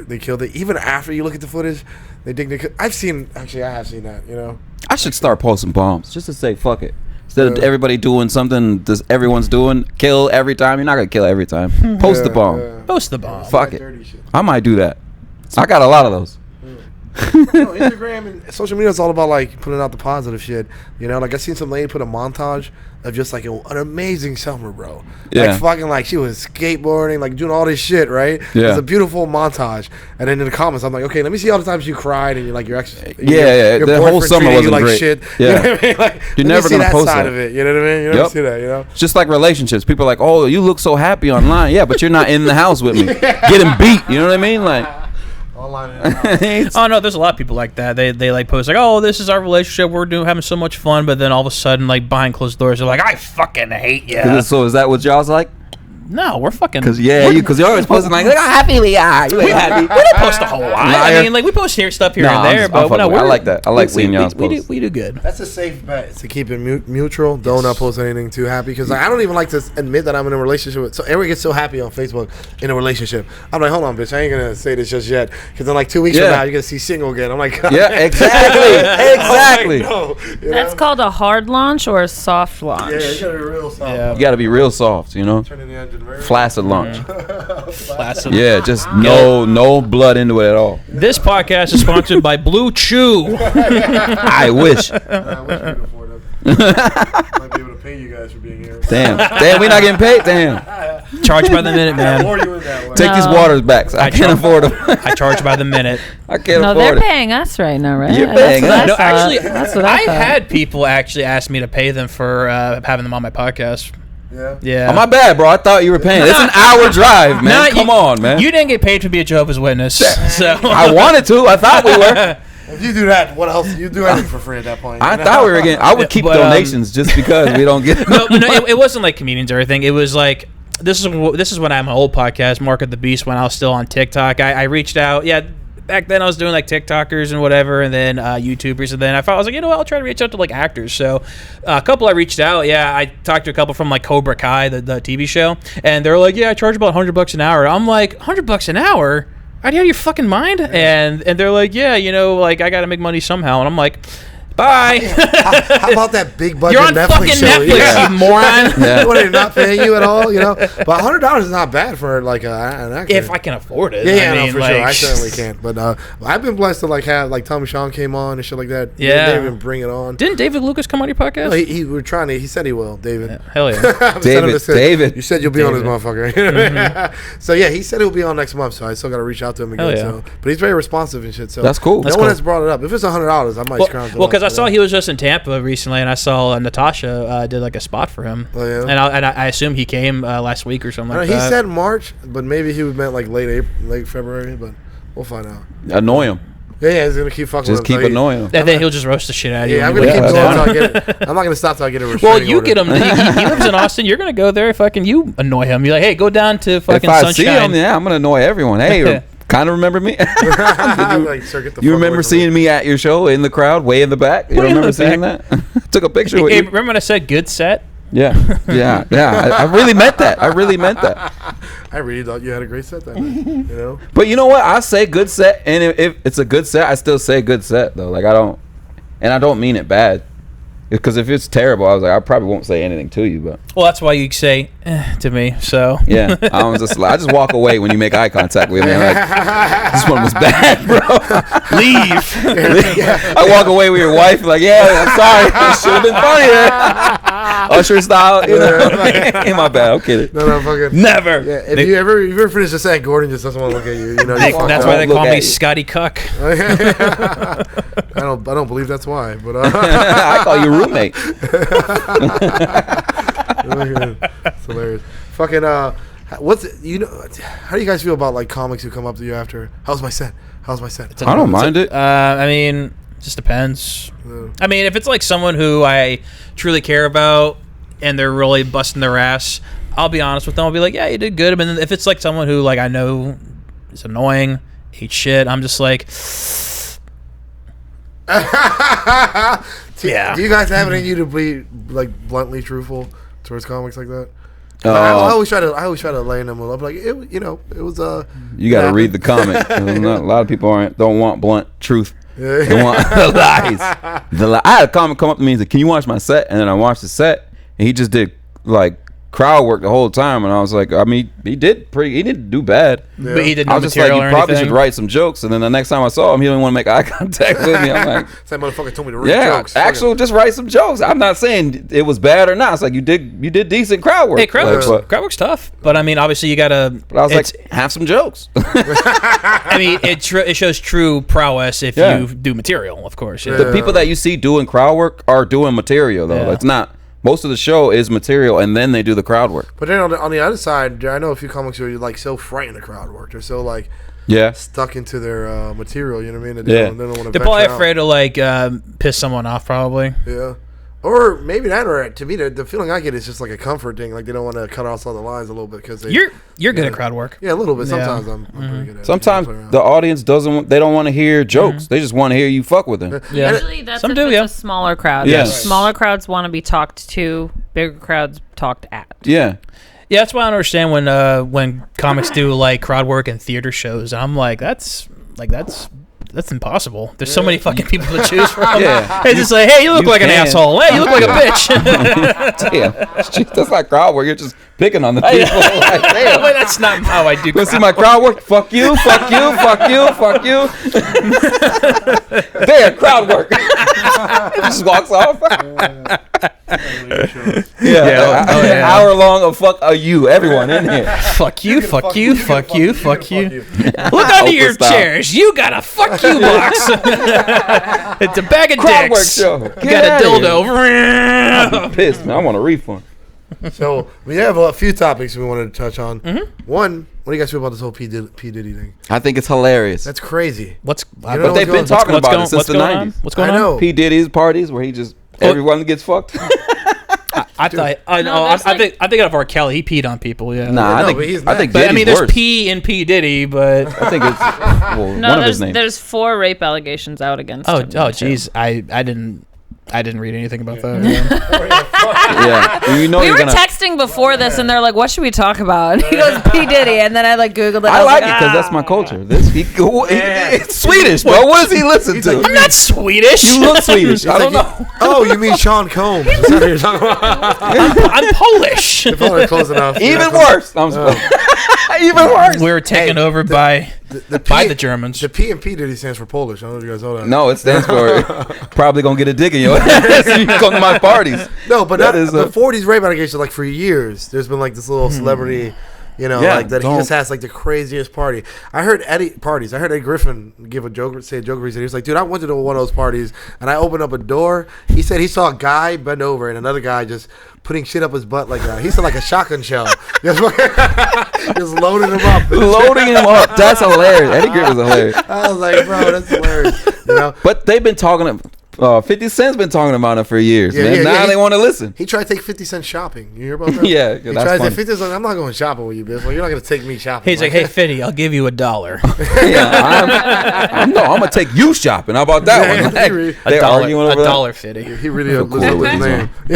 they killed it. Even after you look at the footage, they think I have seen that. You know. I should start posting bombs just to say fuck it. Instead of everybody doing something everyone's doing, kill every time. You're not gonna kill every time. Post the bomb. Yeah. Post the bomb. Fuck it. I might do that. I got a lot of those. Instagram and social media is all about like putting out the positive shit. You know, like I seen some lady put a montage of just like an amazing summer, bro. Yeah. Like fucking like she was skateboarding, like doing all this shit, right? Yeah. It's a beautiful montage. And then in the comments, I'm like, okay, let me see all the times you cried and you're like your ex. Yeah. The whole summer wasn't like great. Shit. Yeah. You know what I mean? Like, you're never gonna post side that of it. You know what I mean? You never see that. You know. It's just like relationships. People are like, oh, you look so happy online. Yeah, but you're not in the house with me, getting beat. You know what I mean? Like. Oh no, there's a lot of people like that. They like post like, oh, this is our relationship. We're having so much fun, but then all of a sudden, like behind closed doors, they're like, I fucking hate you. So is that what y'all's like? No, we're fucking. Because you're always posting like, look how happy we are. You ain't happy. We don't post a whole lot. I mean, like we post stuff here and there, but I like that. I like seeing y'all's posts. We do good. That's a safe bet to keep it mutual. Don't post anything too happy because I don't even like to admit that I'm in a relationship with. So everyone gets so happy on Facebook in a relationship. I'm like, hold on, bitch, I ain't gonna say this just yet because then like 2 weeks from now you're gonna see single again. I'm like, yeah, exactly. No, That's called a hard launch or a soft launch. Yeah, you gotta be real soft. Yeah. You gotta be real soft, you know. Turning the engine very Flaccid launch. Flaccid. Yeah, just no blood into it at all. This podcast is sponsored by Blue Chew. I wish. I wish we could afford it. Might be able to pay you guys for being here. Damn, we not getting paid. Damn. Charge by the minute, man. Take these waters back. So I can't afford them. I charge by the minute. I can't No, afford they're it. paying us right now, right? You're paying us. No, actually, that's what I thought. had people actually ask me to pay them for having them on my podcast. Yeah. Oh, my bad, bro. I thought you were paying. It's an hour drive, man. Come on, man. You didn't get paid to be a Jehovah's Witness. So I wanted to. I thought we were. If you do that, what else? You do anything for free at that point. I thought we were getting. I would keep donations just because we don't get. No, it wasn't like comedians or anything. It was like this is when I had my old podcast, Mark of the Beast, when I was still on TikTok. I reached out. Yeah. Back then I was doing like TikTokers and whatever, and then YouTubers, and then I was like, you know what, I'll try to reach out to like actors. So a couple I reached out. Yeah, I talked to a couple from like Cobra Kai, the TV show, and they're like, yeah, I charge about $100 an hour. I'm like, $100 an hour? Are you out of your fucking mind? And they're like, yeah, you know, like I got to make money somehow, and I'm like, bye. How about that big budget You're on Netflix fucking show? Netflix, you moron. Yeah. What, they're not paying you at all, you know? But $100 is not bad for like an actor. If I can afford it. Yeah, I mean, no, for sure. I certainly can't. But I've been blessed to like have like Tommy Sean came on and shit like that. Yeah. They even bring it on. Didn't David Lucas come on your podcast? No, we're trying to. He said he will, David. Yeah, hell yeah. David. You said you'll be on this motherfucker. Mm-hmm. So yeah, he said he'll be on next month. So I still got to reach out to him again. Yeah. So, but he's very responsive and shit. So that's cool. No one has brought it up. If it's $100, I might scrounge it. Well, because I saw he was just in Tampa recently, and I saw Natasha did like a spot for him. Oh, yeah? And I assume he came last week or something like that. He said March, but maybe he meant like late February. But we'll find out. Annoy him. Yeah, he's gonna keep fucking. Just keep annoying him. And then he'll just roast the shit out of you. Yeah, I'm gonna keep going until I get it. I'm not gonna stop till I get a restraining Well, you order. get him. He lives in Austin. You're gonna go there. Fucking you annoy him. You're like, hey, go down to fucking If I Sunshine. see him, yeah, I'm gonna annoy everyone. Hey, kind of remember me? Like, sir, get the You fuck remember away from seeing me at your show in the crowd, way in the back? You Way in remember the seeing that? Took a picture with Hey, you. remember when I said good set? Yeah. I really meant that. I really thought you had a great set that night. You know. But you know what? I say good set, and if it's a good set, I still say good set though. Like I don't mean it bad. Because if it's terrible, I was like, I probably won't say anything to you. But well, that's why you say to me. So yeah, I just walk away when you make eye contact with me. I'm like, this one was bad, bro. Leave. I walk away with your wife, like, yeah, I'm sorry, it should have been funnier. Usher style, you know. Ain't my bad. I'm kidding. No, fucking never. Yeah, if you ever finish the set, Gordon just doesn't want to look at you. You know, Nick, that's why they call me Scotty Cuck. I don't believe that's why, but I call you roommate. It's hilarious. Fucking how do you guys feel about like comics who come up to you after? How's my set? I don't mind it. I mean, just depends. I mean, if it's like someone who I truly care about and they're really busting their ass, I'll be honest with them. I'll be like, yeah, you did good. But then if it's like someone who like I know is annoying, hates shit, I'm just like, yeah. Do you guys have it in you to be like bluntly truthful towards comics like that? I always try to lay them up. Like it was. You got to read the comment. A lot of people don't want blunt truth. They want the lies. I had a comic come up to me and said, "Can you watch my set?" And then I watched the set, and he just did like crowd work the whole time, and I was like, I mean, he didn't do bad. Yeah. But he didn't. I was just like, you probably should write some jokes. And then the next time I saw him, he didn't want to make eye contact with me. I'm like, that motherfucker told me to read jokes. Just write some jokes. I'm not saying it was bad or not. It's like you did decent crowd work. Hey, crowd work's tough, but I mean, obviously you gotta. But I was like, have some jokes. I mean, it shows true prowess if you do material, of course. Yeah. The people that you see doing crowd work are doing material though. Yeah. It's not. Most of the show is material, and then they do the crowd work. But then on the other side, I know a few comics who are like so frightened of crowd work. They're so like stuck into their material. You know what I mean? They don't want to. They're probably afraid to like piss someone off. Probably. Yeah. Or maybe that, or to me, the feeling I get is just like a comfort thing. Like they don't want to cut off all the lines a little bit because you're good at crowd work. Yeah, a little bit. Sometimes I'm pretty good at it. Sometimes the audience they don't want to hear jokes. They just want to hear you fuck with them. Yeah. Usually that's if it's a smaller crowd. Yes. Smaller crowds want to be talked to. Bigger crowds talked at. Yeah. Yeah, that's why I don't understand when comics do like crowd work and theater shows. I'm like, that's impossible. There's so many fucking people to choose from. Yeah. It's just like, hey, you look like an asshole. Hey, you look like a bitch. Damn. That's not crowd work. You're just picking on the people. Like, damn. But that's not how I do. Go see my crowd work? Fuck you, fuck you, fuck you, fuck you. There, crowd work. Just walks off. An hour long of fuck you, everyone in here. Fuck you, fuck you, fuck you, fuck you. Look under your chairs. You got a fuck you box. It's a bag of crowd dicks. Work show. You got a dildo. I'm pissed, man. I want a refund. So we have a few topics we wanted to touch on. One, what do you guys feel about this whole P. Diddy thing? I think it's hilarious. That's crazy. But they've been talking about it since the 90s. What's going on? I know. P. Diddy's parties where he just everyone gets fucked. I think of R. Kelly. He peed on people. Yeah. Nah, I think Diddy's I mean, there's worse. P in P Diddy, but I think it's one of his names. There's 4 rape allegations out against him. Jeez, I didn't read anything about that. Yeah, we were texting before this, and they're like, "What should we talk about?" And he goes, "P Diddy," and then I like Googled it. I like it because that's my culture. It's Swedish, bro. What does he listen to? I'm not Swedish. You look Swedish. I don't know. Oh, you mean Sean Combs? Is that what you're talking about? I'm Polish. You're probably close enough. Even worse. Even worse. We were taken over by the Germans. The P and P Diddy stands for Polish. I don't know if you guys know that. No, it stands for probably gonna get a dick in your ass. You come to my parties. No, but before these rape allegations, like for years, there's been like this little celebrity, like that he just has like the craziest party. I heard Eddie Griffin say a joke recently. He was like, dude, I went to one of those parties and I opened up a door. He said he saw a guy bend over and another guy just putting shit up his butt like that. He said like a shotgun shell. Just loading him up. Loading him up. That's hilarious. Eddie Griffin's hilarious. I was like, bro, that's hilarious. But they've been talking 50 Cent's been talking about it for years, Yeah, man. yeah, now yeah, they want to listen. He tried to take 50 Cent shopping. You hear about that? Yeah, He that's tries funny. to 50 Cent. I'm not going shopping with you, bitch. Well, you're not going to take me shopping. He's like, hey, Fitty, I'll give you $1. Yeah, I'm gonna take you shopping. How about that Yeah, one? Like, he they're arguing over that. $1, Fitty. He really Feel cool listened with to his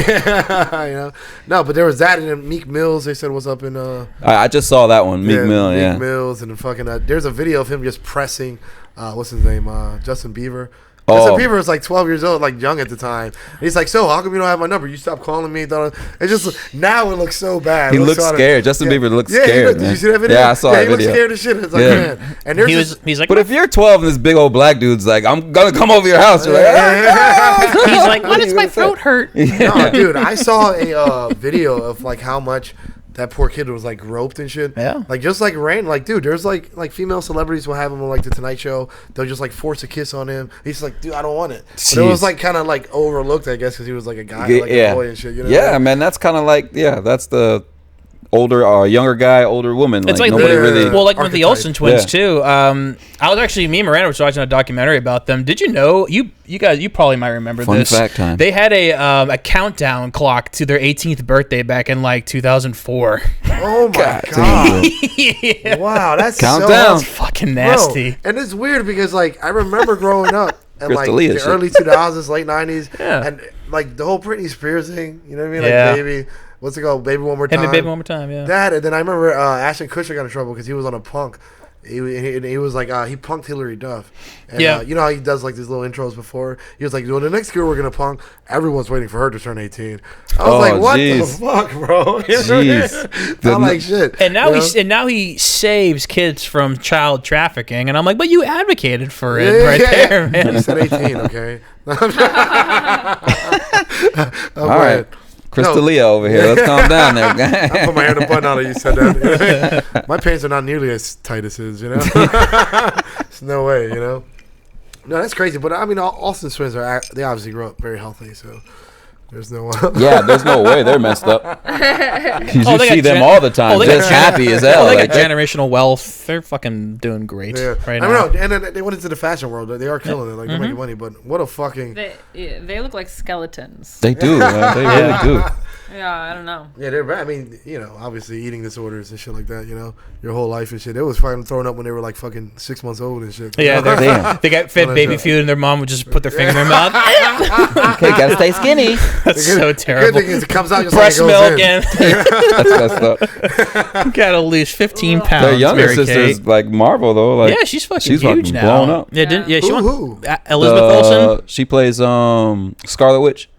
these name. Yeah, you know. No, but there was that, and then Meek Mills. They said what's up in I just saw that one, Meek Mill. Yeah, Meek Mills, and then fucking. There's a video of him just pressing. What's his name? Justin Bieber. Justin Bieber was like 12 years old, like young at the time. And he's like, so how come you don't have my number? You stopped calling me. It's just now it looks so bad. He looks scared. Justin Bieber looks scared. Did you see that video? Yeah, I saw that video. He video. looks scared as shit. It's like, man. And He's like, but if you're 12 and this big old black dude's like, I'm gonna come over your house, you're like, he's like, why does my throat hurt? No, dude, I saw a video of like how much that poor kid was like groped and shit. Yeah. Like just like rain. Like, dude, there's like female celebrities will have him on like the Tonight Show. They'll just like force a kiss on him. He's like, dude, I don't want it. But it was like kind of like overlooked, I guess, because he was like a guy, like a boy and shit. You know yeah, man, that's kind of like that's the older or younger guy, older woman. It's like nobody really. Well, like with the Archetype. Olsen twins too. I was actually, me and Miranda was watching a documentary about them. Did you know? You guys, you probably might remember Fun this. fact time. They had a countdown clock to their 18th birthday back in like 2004. Oh my god! Yeah. Wow, that's Countdown. so That's fucking nasty. Bro, and it's weird because like I remember growing up in like Crystalia the shit. early 2000s, late 90s, Yeah. and like the whole Britney Spears thing. You know what I mean? Like Yeah. baby, what's it called? Baby One More Hit Time. me, baby, one more time. Yeah. That, and then I remember Ashton Kutcher got in trouble because he was on a punk. He was like he punked Hillary Duff. And, Yeah. you know how he does like these little intros before. He was like, "Well, the next girl we're gonna punk, everyone's waiting for her to turn 18." I was like, "What the fuck, bro?" Jeez. I'm like, "Shit." And now you know? he saves kids from child trafficking, and I'm like, but you advocated for it there, man. You said 18, okay? All right. Crystalia over here. Let's calm down there, I guy. put my hair in a bun now that you said that. My pants are not nearly as tight as his, you know? There's no way, you know? No, that's crazy. But, I mean, Austin twins, they obviously grew up very healthy, so there's no... Yeah, there's no way they're messed up. 'Cause you they see got them all the time, they got just happy as hell. They like, got generational wealth. They're fucking doing great Yeah. right I now. don't know. And then they went into the fashion world. They are killing it. Like, they're making money. But what a fucking... They look like skeletons. they do. They really do. Yeah, I don't know. Yeah, they're bad. I mean, you know, obviously eating disorders and shit like that, you know, your whole life and shit. They was fucking throwing up when they were like fucking 6 months old and shit. Yeah, Damn. they got fed baby food, and their mom would just put their finger in their mouth. Okay, gotta stay skinny. That's so Good terrible. thing is it comes out just Breast like it goes milk in. That's messed up. gotta lose 15 pounds. Their younger Mary sister's Kate. like Marvel though. Like, Yeah, she's fucking she's huge fucking now. blown up. Yeah, she Who? won. Elizabeth Olsen. She plays Scarlet Witch.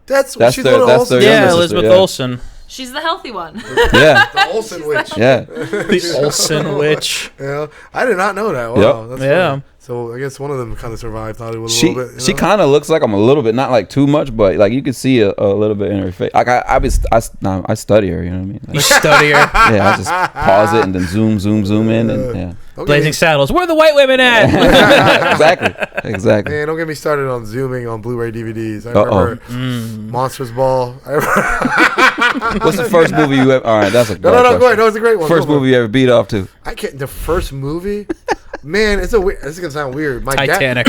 That's That's she's their- little that's Olsen. their Yeah, younger Elizabeth sister, yeah. Olsen. She's the healthy one. Yeah, The Olsen witch. yeah. The Olsen witch. Yeah, I did not know that. Wow, Yep. that's Yeah. funny. So I guess one of them kind of survived Hollywood a She little bit. You she know? kind of looks like I'm a little bit, not like too much, but like you can see a little bit in her face. Like I study her. You know what I mean? You Like, study her. yeah, I just pause it and then zoom in, and yeah. Don't get Blazing me- Saddles. Where are the white women at? exactly. Man, don't get me started on zooming on Blu-ray DVDs. I Uh-oh. remember Monsters Ball. What's the first movie you ever? All right, that's a No, bad go ahead. question. That was a great one. First Go for it. movie you ever beat off to? I can't. The first movie, man, it's a weird. This is gonna sound weird. My Titanic.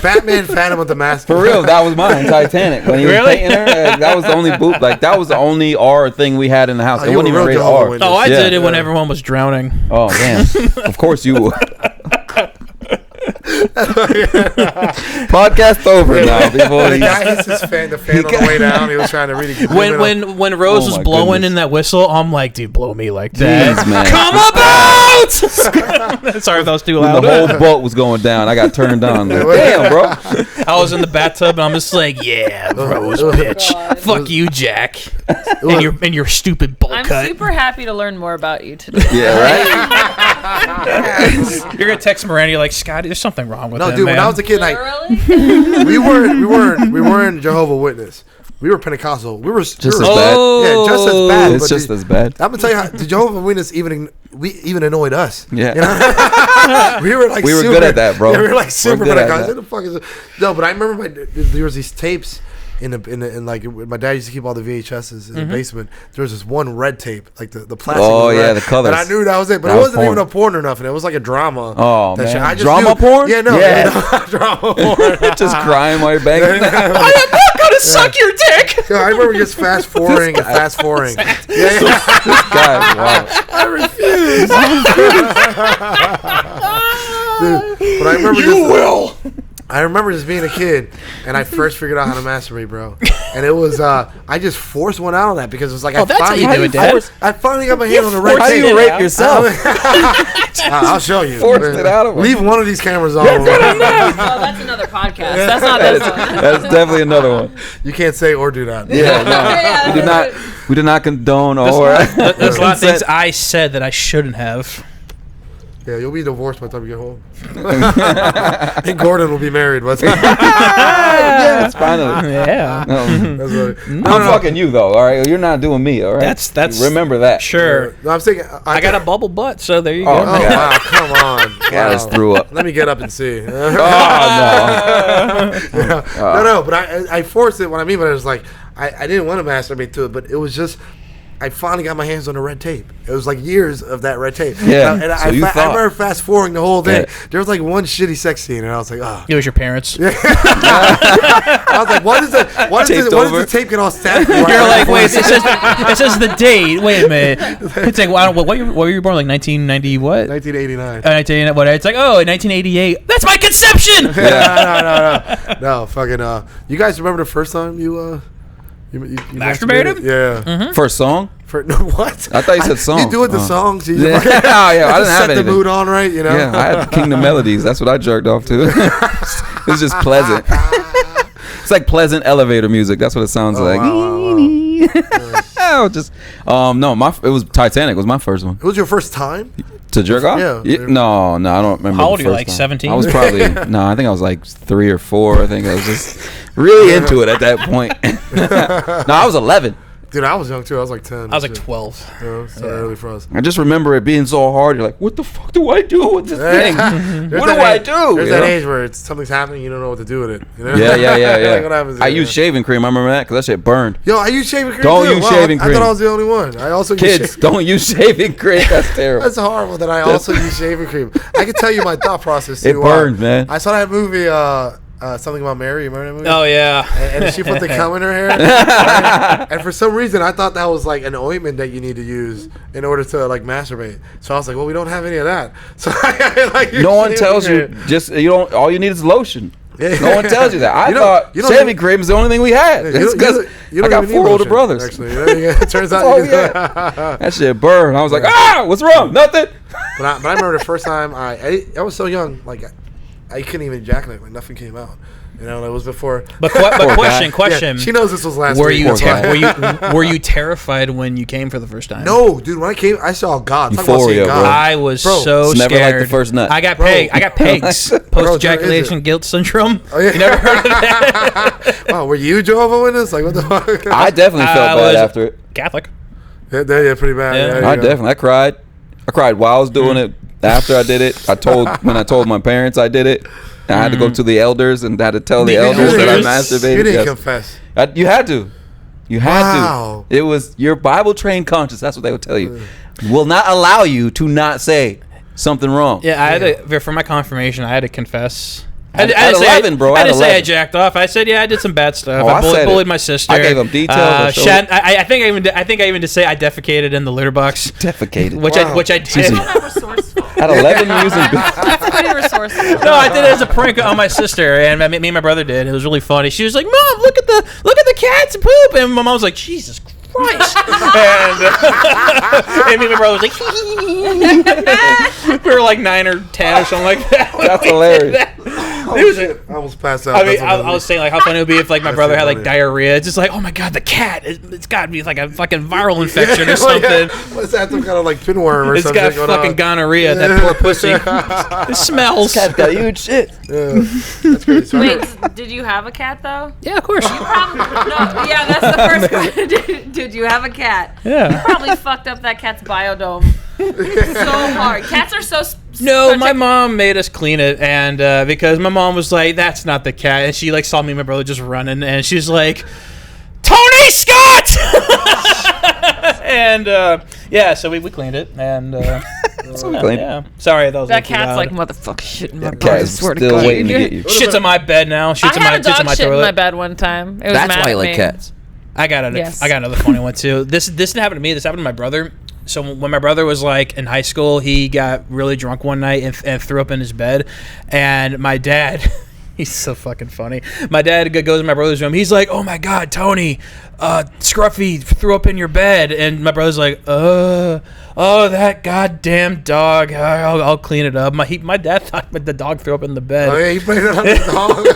Batman: Phantom of the Mask. For real, that was mine. Titanic. When he was Really? painting her, that was the only boot. Like that was the only R thing we had in the house. Oh, It you wasn't were even real rated Jehovah's R. Witness. Oh, I Yeah. did it when everyone was drowning. Oh damn! Of course you would. Podcast over now. Before The he, guy hits the fan on the way down. He was trying to really. When Rose Oh was my blowing goodness. in that whistle, I'm like, dude, blow me like that. Jeez, man. Come about! Sorry if that was too When loud. the whole boat was going down, I got turned on. Like, damn, bro. I was in the bathtub and I'm just like, yeah, Rose, bitch. God. Fuck you, Jack. And your stupid bowl I'm cut. super happy to learn more about you today. Yeah, right. You're gonna text Miranda, you're like, Scotty, there's something wrong with No, him, dude. man. When I was a kid, like Literally? we weren't Jehovah's Witness. We were Pentecostal. We were Just as we were- bad. Yeah, just as bad. It's but just as bad. I'm gonna tell you how the Jehovah's Witness even annoyed us. Yeah. You know? we were like We were super, good at that, bro. Yeah, we were like super We're good at Pentecostal. that. What the fuck is it? No, but I remember there was these tapes in like my dad used to keep all the VHSs in the basement. There was this one red tape, like the plastic. Oh was yeah, red, the colors. and I knew that was it, but it wasn't even a porn or nothing. It was like a drama. Oh man, I just drama porn? Yeah, no, Yeah. drama porn. Just crying while you're banging. I am not gonna suck your dick. Yeah, I remember just fast forwarding and fast forwarding. This guy, wow. I refuse. Dude, but I remember I remember just being a kid, and I first figured out how to masturbate, bro. And it was, I just forced one out on that because it was like, that's how you do it, Dad. I finally got my hand on the right How do tape. you rape yourself? I'll show you. Forced it out of him. Leave one of these cameras on. Oh, that's another podcast. That's not this one. That's definitely another one. You can't say or do that. Yeah, no. We do not condone or. There's a lot of things I said that I shouldn't have. Yeah, you'll be divorced by the time you get home. And Gordon will be married. Yes, finally. Yeah. I'm fucking you though. All right, you're not doing me. All right. That's remember that. Sure. No, I'm saying I got a bubble butt, so there you go. Oh wow! Come on. I just threw up. Let me get up and see. Oh No, but I forced it. What I mean by it is like I didn't want to masturbate to it, but it was just I finally got my hands on the red tape. It was like years of that red tape. Yeah. And I remember fast forwarding the whole thing. Yeah. There was like one shitty sex scene, and I was like, oh. It was your parents. I was like, what is the tape get all stacked? You're like, wait, it says the date. Wait a minute. It's like, what were you born? Like 1990 what? 1989. 1989 what? It's like, oh, 1988. That's my conception. No, fucking. You guys remember the first time you masturbated? Yeah. Mm-hmm. First song? No, what? I thought you said song. You do it the songs. You Yeah, yeah, I didn't have set anything. the mood on right, you know. Yeah, I had Kingdom Melodies. That's what I jerked off to. It was just pleasant. It's like pleasant elevator music. That's what it sounds like. Wow. Just no, it was Titanic. Was my first one It was your first time? to jerk off. Yeah. No, I don't remember. How old the are you, first like time. 17? I was probably no. I think I was like 3 or 4. I think I was just really into it at that point. No, I was 11. Dude, I was young too. I was like 10. I was like 12. Yeah, so early for us. I just remember it being so hard. You're like, what the fuck do I do with this thing? What do I do? There's that age where something's happening, you don't know what to do with it. You know? Yeah. Like, what happens I use shaving cream. I remember that because that shit burned. Yo, I use shaving cream Don't too. use shaving cream. I thought I was the only one. I also use Kids, don't use shaving cream. That's terrible. That's horrible that I also use shaving cream. I can tell you my thought process too. It burned, man. I saw that movie, Something About Mary. You remember that movie? Oh yeah. And she put the cum in her hair. Right? And for some reason, I thought that was like an ointment that you need to use in order to like masturbate. So I was like, well, we don't have any of that. So I like No one tells you. Just you don't. All you need is lotion. Yeah. No one tells you that. I thought shaving cream is the only thing we had. It's because I got 4 older brothers. Actually, it turns out. That shit burned. I was like, what's wrong? Nothing. But I remember the first time I was so young, like I couldn't even ejaculate. Like nothing came out. You know, it was before. But question. Yeah, she knows this was last were week. Were you terrified when you came for the first time? No, dude. When I came, I saw God. Euphoria, God. bro. I was so it's scared. never like the first nut. I got pegs. Post ejaculation guilt syndrome. Oh, yeah. You never heard of that? Wow, were you Jehovah's Witness? Like what the fuck? I definitely felt bad after it. Catholic. Yeah, pretty bad. Yeah. Yeah, I definitely. I cried. I cried while I was doing it. After I did it, when I told my parents I did it. I had to go to the elders and had to tell the elders that I masturbated. You didn't confess. You had to. You had Wow. to. It was your Bible trained conscience. That's what they would tell you. Will not allow you to not say something wrong. Yeah, I had to, for my confirmation, I had to confess. At 11, bro. I had to say I jacked off. I said, yeah, I did some bad stuff. Oh, I said bullied my sister. I gave them details. I think I even just say I defecated in the litter box. Defecated. Which I did. At 11, you're using. That's pretty resourceful. No, I did it as a prank on my sister, and me and my brother did. It was really funny. She was like, "Mom, look at the cats poop," and my mom was like, "Jesus Christ!" and me and my brother was like, we were like 9 or 10 or something like that. That's hilarious. I almost passed out. I mean, I was saying like how funny it would be if like my brother had like diarrhea. It's just like, oh my god, the cat! It's got to be like a fucking viral infection or something. Yeah. What's that? Some kind of like pinworm or something? It's got fucking gonorrhea. That poor pussy. It smells. Cat's got huge shit. Yeah. That's crazy. So Wait, did you have a cat though? Yeah, of course. Yeah, that's the first question. Did you have a cat? Yeah. You probably fucked up that cat's biodome. So hard. Cats are so. No, my mom made us clean it, and because my mom was like, "That's not the cat," and she like saw me and my brother just running, and she's like, "Tony Scott!" And yeah, so we cleaned it, and So we cleaned it. yeah. Sorry, that was That too cat's loud. like motherfucker shit in my Cat bed. I is swear to still God. waiting to get you. Shits on my bed now. Shits I on had my a dog shits on my shit in toilet. my bed one time. It was That's mad why at you like me. cats. I got another funny one too. This didn't happen to me. This happened to my brother. So when my brother was like in high school, he got really drunk one night and threw up in his bed, and my dad. He's so fucking funny. My dad goes in my brother's room. He's like, "Oh my God, Tony, Scruffy threw up in your bed," and my brother's like, "Oh, that goddamn dog. I'll clean it up." My dad thought the dog threw up in the bed. Oh yeah, you played it on the dog.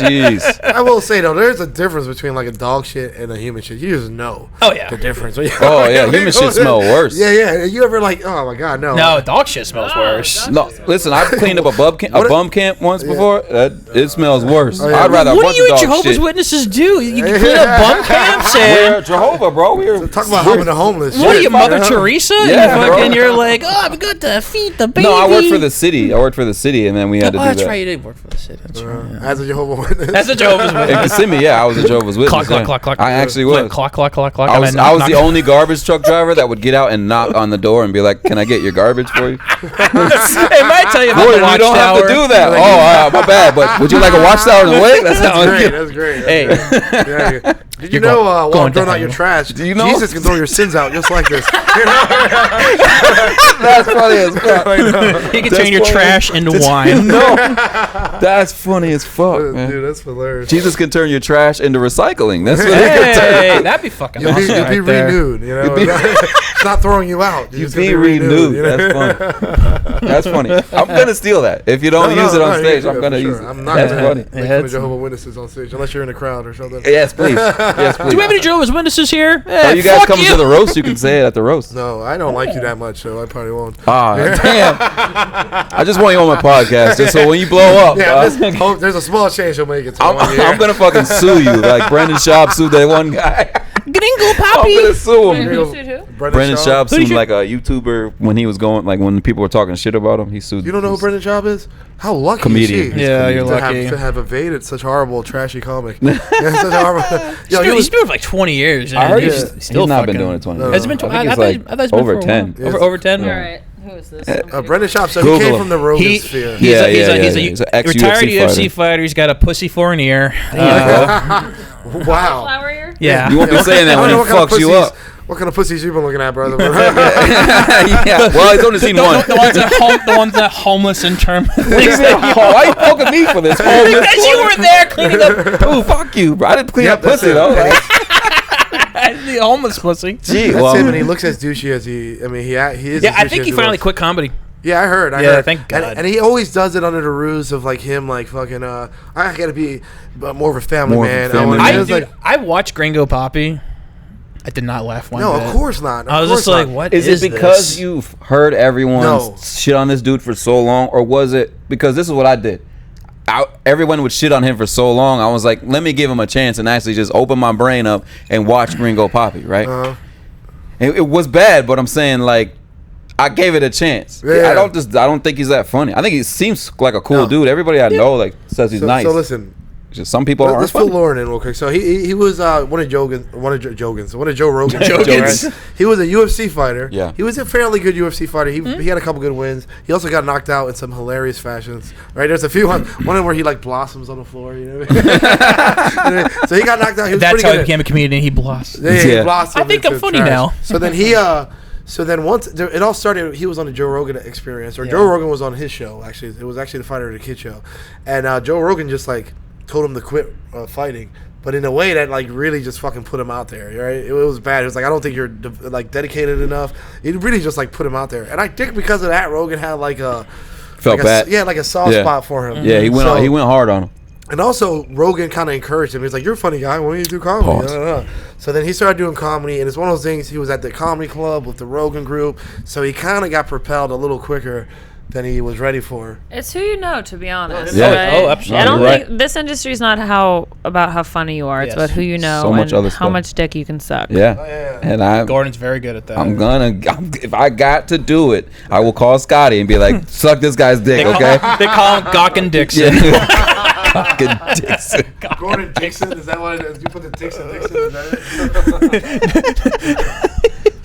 Jeez. I will say though, there's a difference between like a dog shit and a human shit. You just know. Oh yeah. The difference. Oh yeah, human shit smell worse. Yeah, yeah. You ever like? Oh my God, no. No, dog shit smells worse. No, listen, I've cleaned up a bum camp once before. It smells worse. Oh, yeah. I'd rather a What bunch do you of and dog Jehovah's shit. Witnesses do? You can clean up bum camps We're and Jehovah, bro. We're Talk about helping the homeless. what are shit, you, Mother you know? Teresa? Yeah, you fucking, bro. you're like, oh, I've got to feed the baby. No, I worked for the city. And then we had to Oh, do that's that. right. You did work for the city. That's right. Yeah. As a Jehovah's Witness. That's a Jehovah's In Witness. Kissimmee, yeah, I was a Jehovah's Witness. Clock, clock, yeah. clock, clock. I actually was. Clock, clock, clock, clock. I was knock, the only garbage truck driver that would get out and knock on the door and be like, "Can I get your garbage for you?" Hey, might tell you about Boy, the you watchtower. don't have to do that. Oh, my bad. But would you like a watchtower in the way? That's how That's great. That's great. Hey. Yeah. Did you You're know going while to throwing out hell. your trash, Do you know? Jesus can throw your sins out just like this? That's funny as fuck. He can That's turn your funny. trash into wine. No, that's funny as fuck, man. Dude, that's hilarious. Jesus can turn your trash into recycling. That's what he can turn. Hey, that'd be fucking You'll awesome. be right there. renewed. You know, it's not throwing you out. You're You just gonna be renewed. you know? That's funny. That's funny. I'm gonna steal that. If you don't use it on stage, I'm gonna use it. I'm not That's gonna funny. make Yeah, fun of that's- Jehovah's Witnesses on stage unless you're in a crowd or something. Yes, please. Yes, please. Do we have any Jehovah's Witnesses here? Are you guys coming to the roast? You can say it at the roast. No, I don't like you that much, so I probably won't. Ah, damn. I just want you on my podcast, just so when you blow up, Yeah, there's a small chance you'll make it. To one year. I'm gonna fucking sue you, like Brendan Schaub sued that one guy. Gringo I'm Poppy. gonna sue him. Who sued who? Brendan Schaub Who did sued you- like a YouTuber when he was going, like when people were talking shit about him. He sued. You don't know who Brendan Schaub is? How lucky Comedian. is he? Yeah, you're to lucky. have evaded such horrible, trashy comic. Yeah, such a horrible. Yo, He's doing it for like 20 years. I heard and he's still not been fucking- doing it 20 No. years. Has it been? I think it's like it's been over for a 10. while. Over 10. All right. Who is this? Brendan Schaub. So Google he came him. from the Rogan He- sphere. He's Yeah, a, he's yeah, a, he's yeah. a He's an ex-UFC retired UFC fighter. fighter. He's got a pussy for an ear. Wow. Flower ear? Yeah. You won't be saying that I when don't he know what kind of fucks you pussies- up. What kind of pussies you been looking at, brother? Yeah. Well, he's only seen one. The ones that homeless in term. Why you poking me for this? Because you were there cleaning up Oh, fuck you, bro. I didn't clean Yep, up that's pussy it. though. Like, the homeless pussy. gee, That's well, him, and he looks as douchey as he. I mean, he is. Yeah, as I douchey think as he finally looks. quit comedy. Yeah, I heard. I Yeah, heard. thank God. And he always does it under the ruse of like him, like fucking. I gotta be more of a family More of a man. family I man. was like, I watched Gringo Poppy. I did not laugh one no, bit. of course not. I was just like, what is it because this? you've heard everyone No. shit on this dude for so long, or was it because this is what I did? Everyone would shit on him for so long. I was like, let me give him a chance and actually just open my brain up and watch Gringo Poppy, right? It was bad, but I'm saying like I gave it a chance. Yeah. I don't think he's that funny. I think he seems like a cool No. dude. Everybody I know like says he's nice. So listen, Just some people aren't let's fill funny. Lauren in real quick. So he was one of Joe Rogan's. Jogans. Right? He was a UFC fighter. Yeah. He was a fairly good UFC fighter. He had a couple good wins. He also got knocked out in some hilarious fashions. Right? There's a few one where he like blossoms on the floor. You know. So he got knocked out. He was That's pretty how good he became a comedian. He blossomed. Yeah, he Yeah. blossomed I think I'm into funny trash. now. So then so then once it all started, he was on the Joe Rogan Experience, or Yeah. Joe Rogan was on his show. Actually, it was actually the Fighter of the Kid show, and Joe Rogan just like told him to quit fighting, but in a way that like really just fucking put him out there. Right? It was bad. It was like, I don't think you're like dedicated enough. It really just like put him out there, and I think because of that, Rogan had like a Felt bad. like a soft Yeah. spot for him. Yeah, he went So- he went hard on him. And also, Rogan kind of encouraged him. He's like, "You're a funny guy. Why don't you do comedy?" Pause. So then he started doing comedy, and it's one of those things. He was at the comedy club with the Rogan group, so he kind of got propelled a little quicker than he was ready for. It's who you know, to be honest. Yeah. Right? Oh, absolutely. I don't Right. think this industry is not about how funny you are. It's Yes. about who you know So much and other how stuff. much dick you can suck. Yeah. Oh, yeah. And Gordon's very good at that. if I got to do it, I will call Scotty and be like, suck this guy's dick, okay? They call him Gawkin Dixon. Fucking Dixon. Gordon Dixon, is that what it is? You put the Dixon, is that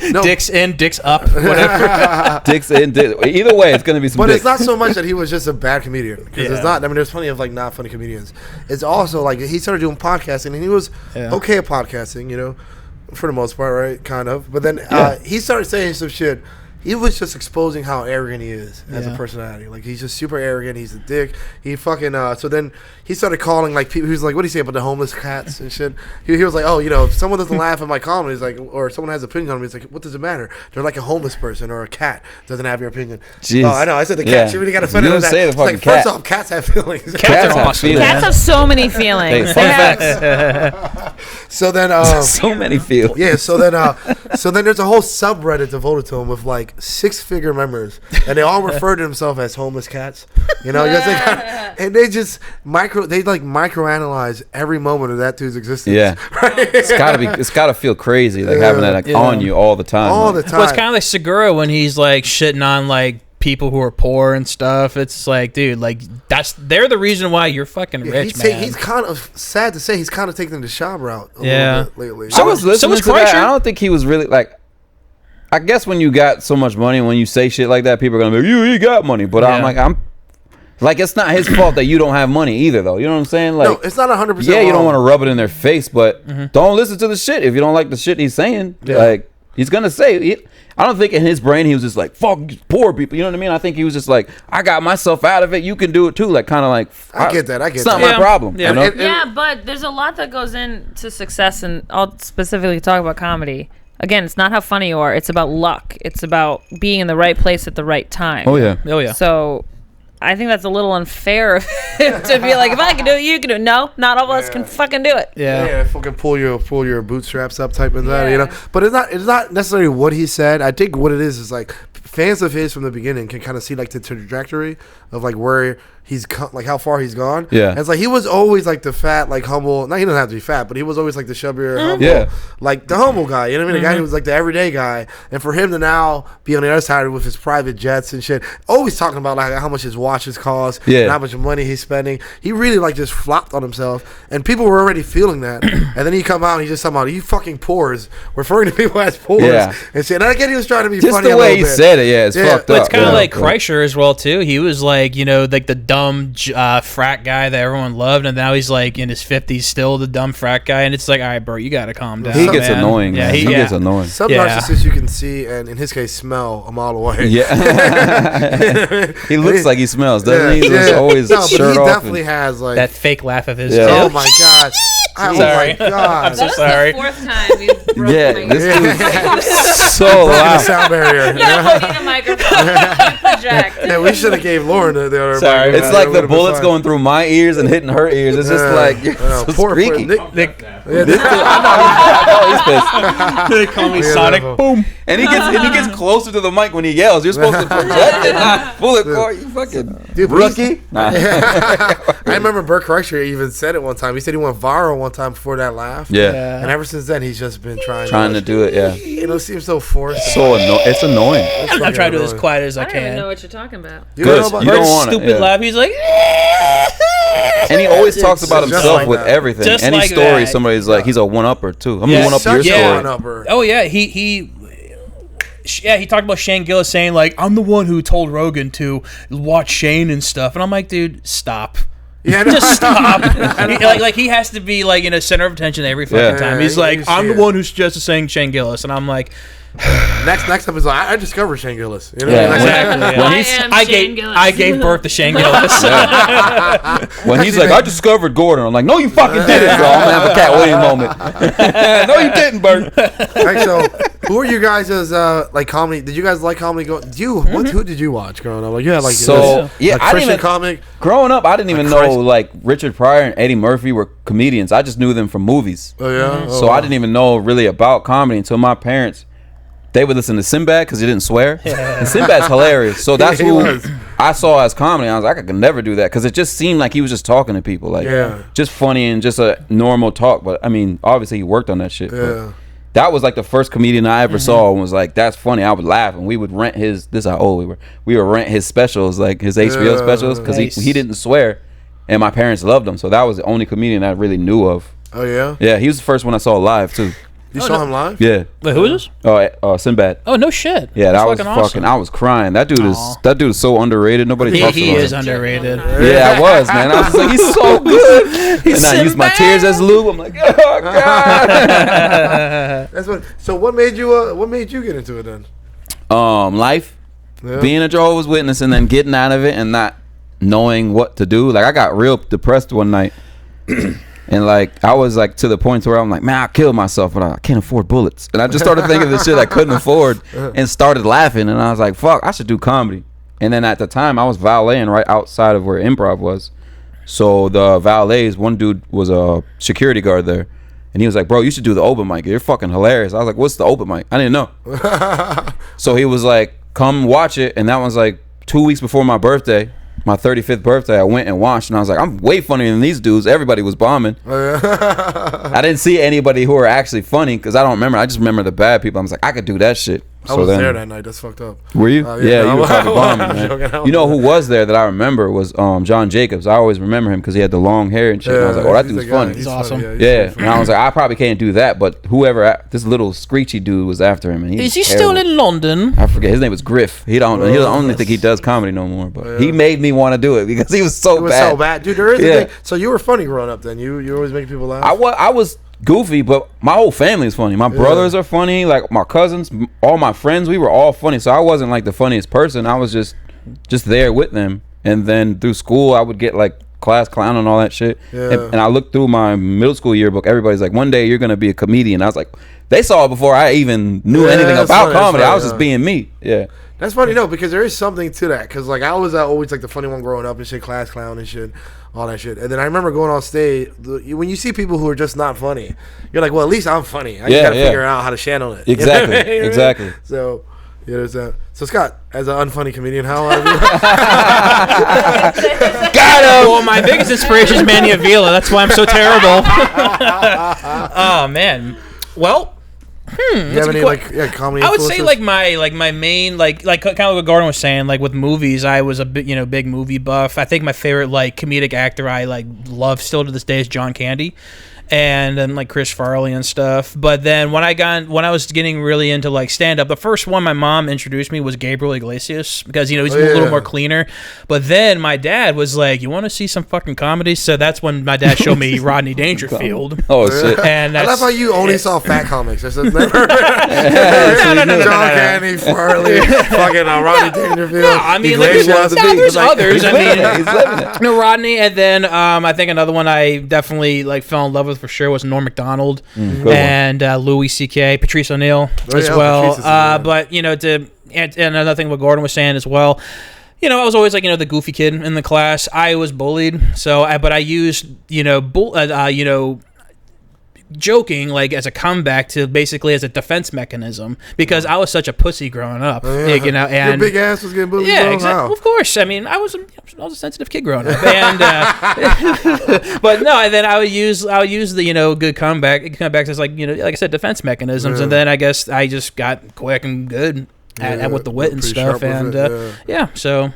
it? No. Dicks in, dicks up, whatever. Dixon. Either way, it's gonna be some. But dick. it's not so much that he was just a bad comedian, because Yeah. it's not. I mean, there's plenty of like not funny comedians. It's also like he started doing podcasting, and he was okay at podcasting, you know, for the most part, right? Kind of. But then he started saying some shit. He was just exposing how arrogant he is as a personality. Like, he's just super arrogant. He's a dick. He fucking so then he started calling like people. He was like, "What do you say about the homeless cats and shit?" He was like, "Oh, you know, if someone doesn't laugh at my comedy, he's like, or someone has opinion on me, it's like, what does it matter? They're like a homeless person or a cat doesn't have your opinion." Jeez. Oh, I know. I said the cat. Yeah. She really got offended You with that. didn't say the It's like, fucking cat. first off, cats have feelings. Cats are have awesome. feelings. Cats have so many feelings. Hey, They fun have- So then, So many feelings. yeah. So then there's a whole subreddit devoted to him with like 6-figure members, and they all refer to themselves as homeless cats. You know, and they just microanalyze every moment of that dude's existence. Yeah. Right? It's gotta feel crazy, like having that on you all the time. all the Like, time. Well, it's kind of like Segura when he's like shitting on like people who are poor and stuff. It's like, dude, like they're the reason why you're fucking rich, man. He's kind of sad to say he's kind of taking the shop route a Yeah. little bit lately. I was listening was to that. Kreischer. I don't think he was really like. I guess when you got so much money, when you say shit like that, people are gonna be like, he got money. But I'm like, it's not his fault that you don't have money either, though. You know what I'm saying? Like, No, it's not 100%. yeah, you don't wrong. want to rub it in their face, but don't listen to the shit if you don't like the shit he's saying. Yeah. Like, he's gonna say. I don't think in his brain he was just like, fuck poor people. You know what I mean? I think he was just like, I got myself out of it. You can do it too. Like, kind of like, I get that. It's not that. my problem. Yeah. You know? And- Yeah, but there's a lot that goes into success, and I'll specifically talk about comedy. Again, it's not how funny you are. It's about luck. It's about being in the right place at the right time. Oh yeah. Oh yeah. So I think that's a little unfair to be like, if I can do it, you can do it. No, not all of us can fucking do it. Yeah. fucking pull your bootstraps up type of that, you know. Yeah. But it's not necessarily what he said. I think what it is like fans of his from the beginning can kind of see like the trajectory of like where he's like how far he's gone. Yeah. And it's like he was always like the fat, like humble. Now he doesn't have to be fat, but he was always like the chubbier, humble, Yeah. like the humble guy. You know what I mean? The guy who was like the everyday guy. And for him to now be on the other side with his private jets and shit, always talking about like how much his watches cost, Yeah. and how much money he's spending. He really like just flopped on himself, and people were already feeling that. And then he come out and he just talking about you fucking pores, referring to people as pores, Yeah. and shit. And I get he was trying to be Just funny. the a way little he bit. said it, yeah, it's fucked But up. It's kind of Yeah. like Kreischer as well too. He was like, you know, like the dumb frat guy that everyone loved, and now he's like in his 50s, still the dumb frat guy. And it's like, all right, bro, you gotta calm down. He gets man. annoying. Yeah, man. He gets annoying. Some Yeah. narcissists you can see, and in his case, smell a mile away. Yeah. He looks like he smells, doesn't he? He's Yeah. always No, but shirt he off. definitely has like. That fake laugh of his. Yeah. Oh too. my god! Oh Sorry. my god! I'm so sorry. The fourth time we've broken Yeah, my this dude's so Broken the loud. sound barrier. Yeah, I need a microphone. You project. Yeah, we should have gave Lauren the other. Sorry. microphone. It's like That the would've been bullets fine. going through my ears and hitting her ears. It's just like you're I know. so Poor squeaky. Nick. This dude, I know he's pissed. They call me Yeah, Sonic. no. Boom. And he gets closer to the mic when he yells. You're supposed to project it, not pull it. Core. You fucking Dude, but rookie. Nah. I remember Bert Kreischer even said it one time. He said he went viral one time before that laugh. Yeah, And ever since then, he's just been trying to do it. Yeah, You know, it seems so forced. so it's annoying. I'm trying to do it as quiet as I I don't even know can. what you're talking about. You don't know Good. about You don't Bert's want it, stupid yeah. laugh. He's like, And he always talks about just himself like with that. everything. Just Any like story, that. somebody's like, he's a one-upper too. I'm Yeah, gonna one-up your Such a story. one-upper. oh yeah, he talked about Shane Gillis saying like, I'm the one who told Rogan to watch Shane and stuff, and I'm like, dude, stop. Yeah, no, Just stop. like he has to be like in a center of attention every fucking Yeah. time. He's Yeah, like, you I'm see the it. one who suggested saying Shane Gillis, and I'm like, Next up is like, I discovered Shane Gillis. You know, Yeah. next exactly. When I he's- am I Shane gave Gillis. I gave birth to Shane Gillis. When he's like, I discovered Gordon. I'm like, no, you fucking didn't, bro. I'm gonna have a Cat Williams moment. No, you didn't, Bert. Right, so who are you guys as like comedy? Did you guys like comedy? Who did you watch growing up? Like you had like So, yeah, a I didn't Christian even- comic. Growing up, I didn't even Christ. know like Richard Pryor and Eddie Murphy were comedians. I just knew them from movies. Oh yeah. So I didn't even know really about comedy until my parents they would listen to Sinbad because he didn't swear. And Sinbad's hilarious. So that's who I saw as comedy. I was like, I could never do that because it just seemed like he was just talking to people, like just funny and just a normal talk. But I mean, obviously he worked on that shit. But that was like the first comedian I ever saw and was like, that's funny. I would laugh, and we would rent his. This is how old we were. We would rent his specials, like his HBO specials, because he didn't swear, and my parents loved him. So that was the only comedian I really knew of. Oh yeah. Yeah, he was the first one I saw live too. You saw him live? Yeah. Wait, who is this? Sinbad. Oh, no shit. Yeah, that was fucking awesome. I was crying. That dude is so underrated. Nobody talks about him. He is underrated. Yeah, I was, man. I was like, he's so good. And I used my tears as lube. I'm like, oh god. That's what. So what made you get into it then? Life, being a Jehovah's Witness, and then getting out of it and not knowing what to do. Like I got real depressed one night. And like I was like to the point where I'm like, man, I'll kill myself, but I can't afford bullets. And I just started thinking of the shit I couldn't afford and started laughing. And I was like, fuck, I should do comedy. And then at the time I was valeting right outside of where Improv was. So the valets, one dude was a security guard there. And he was like, bro, you should do the open mic. You're fucking hilarious. I was like, what's the open mic? I didn't know. So he was like, come watch it. And that was like 2 weeks before my birthday. My 35th birthday, I went and watched, and I was like, I'm way funnier than these dudes. Everybody was bombing. I didn't see anybody who were actually funny because I don't remember. I just remember the bad people. I was like, I could do that shit. I was there that night. That's fucked up. Were you? Yeah, you were probably bombing, man. You know who was there that I remember was John Jacobs. I always remember him because he had the long hair and shit. And I was like, oh, that dude's funny. He's awesome. Yeah. And I was like, I probably can't do that, but whoever, this little screechy dude was after him. And is he still in London? I forget. His name was Griff. He don't think he does comedy no more, but he made me want to do it because he was so bad. It was so bad. Dude, there is a thing. So you were funny growing up then. You always making people laugh? I was goofy, but my whole family is funny. My brothers are funny, like my cousins, all my friends, we were all funny. So I wasn't like the funniest person. I was just there with them. And then through school, I would get like class clown and all that shit. And I looked through my middle school yearbook. Everybody's like, one day you're gonna be a comedian. I was like, they saw it before I even knew anything about comedy. I was just being me. That's funny, no, because there is something to that. Because like I was always like the funny one growing up and shit, class clown and shit, all that shit. And then I remember going on stage. When you see people who are just not funny, you're like, well, at least I'm funny. I just gotta figure out how to channel it. Exactly, you know what I mean? exactly. So there's that. So Scott, as an unfunny comedian, how are you? Got him. Well, my biggest inspiration is Manny Avila. That's why I'm so terrible. Oh man. Well. You have any comedy? I would say like my main like kind of what Gordon was saying, like with movies, I was a big movie buff. I think my favorite like comedic actor I like love still to this day is John Candy. And then like Chris Farley and stuff. But then when I was getting really into like stand up, the first one my mom introduced me was Gabriel Iglesias because he's a little more cleaner. But then my dad was like, "You want to see some fucking comedy?" So that's when my dad showed me Rodney Dangerfield. Oh shit! And I love how you only saw fat comics. I said never. No. John Candy, Farley, fucking Rodney Dangerfield. No, I mean there's others. I mean, Rodney, and then I think another one I definitely like fell in love with for sure was Norm Macdonald and Louis C.K., Patrice O'Neill as well. But and another thing what Gordon was saying as well. I was always like the goofy kid in the class. I was bullied, but I used joking like as a comeback to basically as a defense mechanism because I was such a pussy growing up. And your big ass was getting bullied. Yeah, exactly. Of course. I mean, I was a sensitive kid growing up, and but no. And then I would use the good comebacks as like like I said, defense mechanisms. And then I guess I just got quick and good at with the wit and stuff. And so.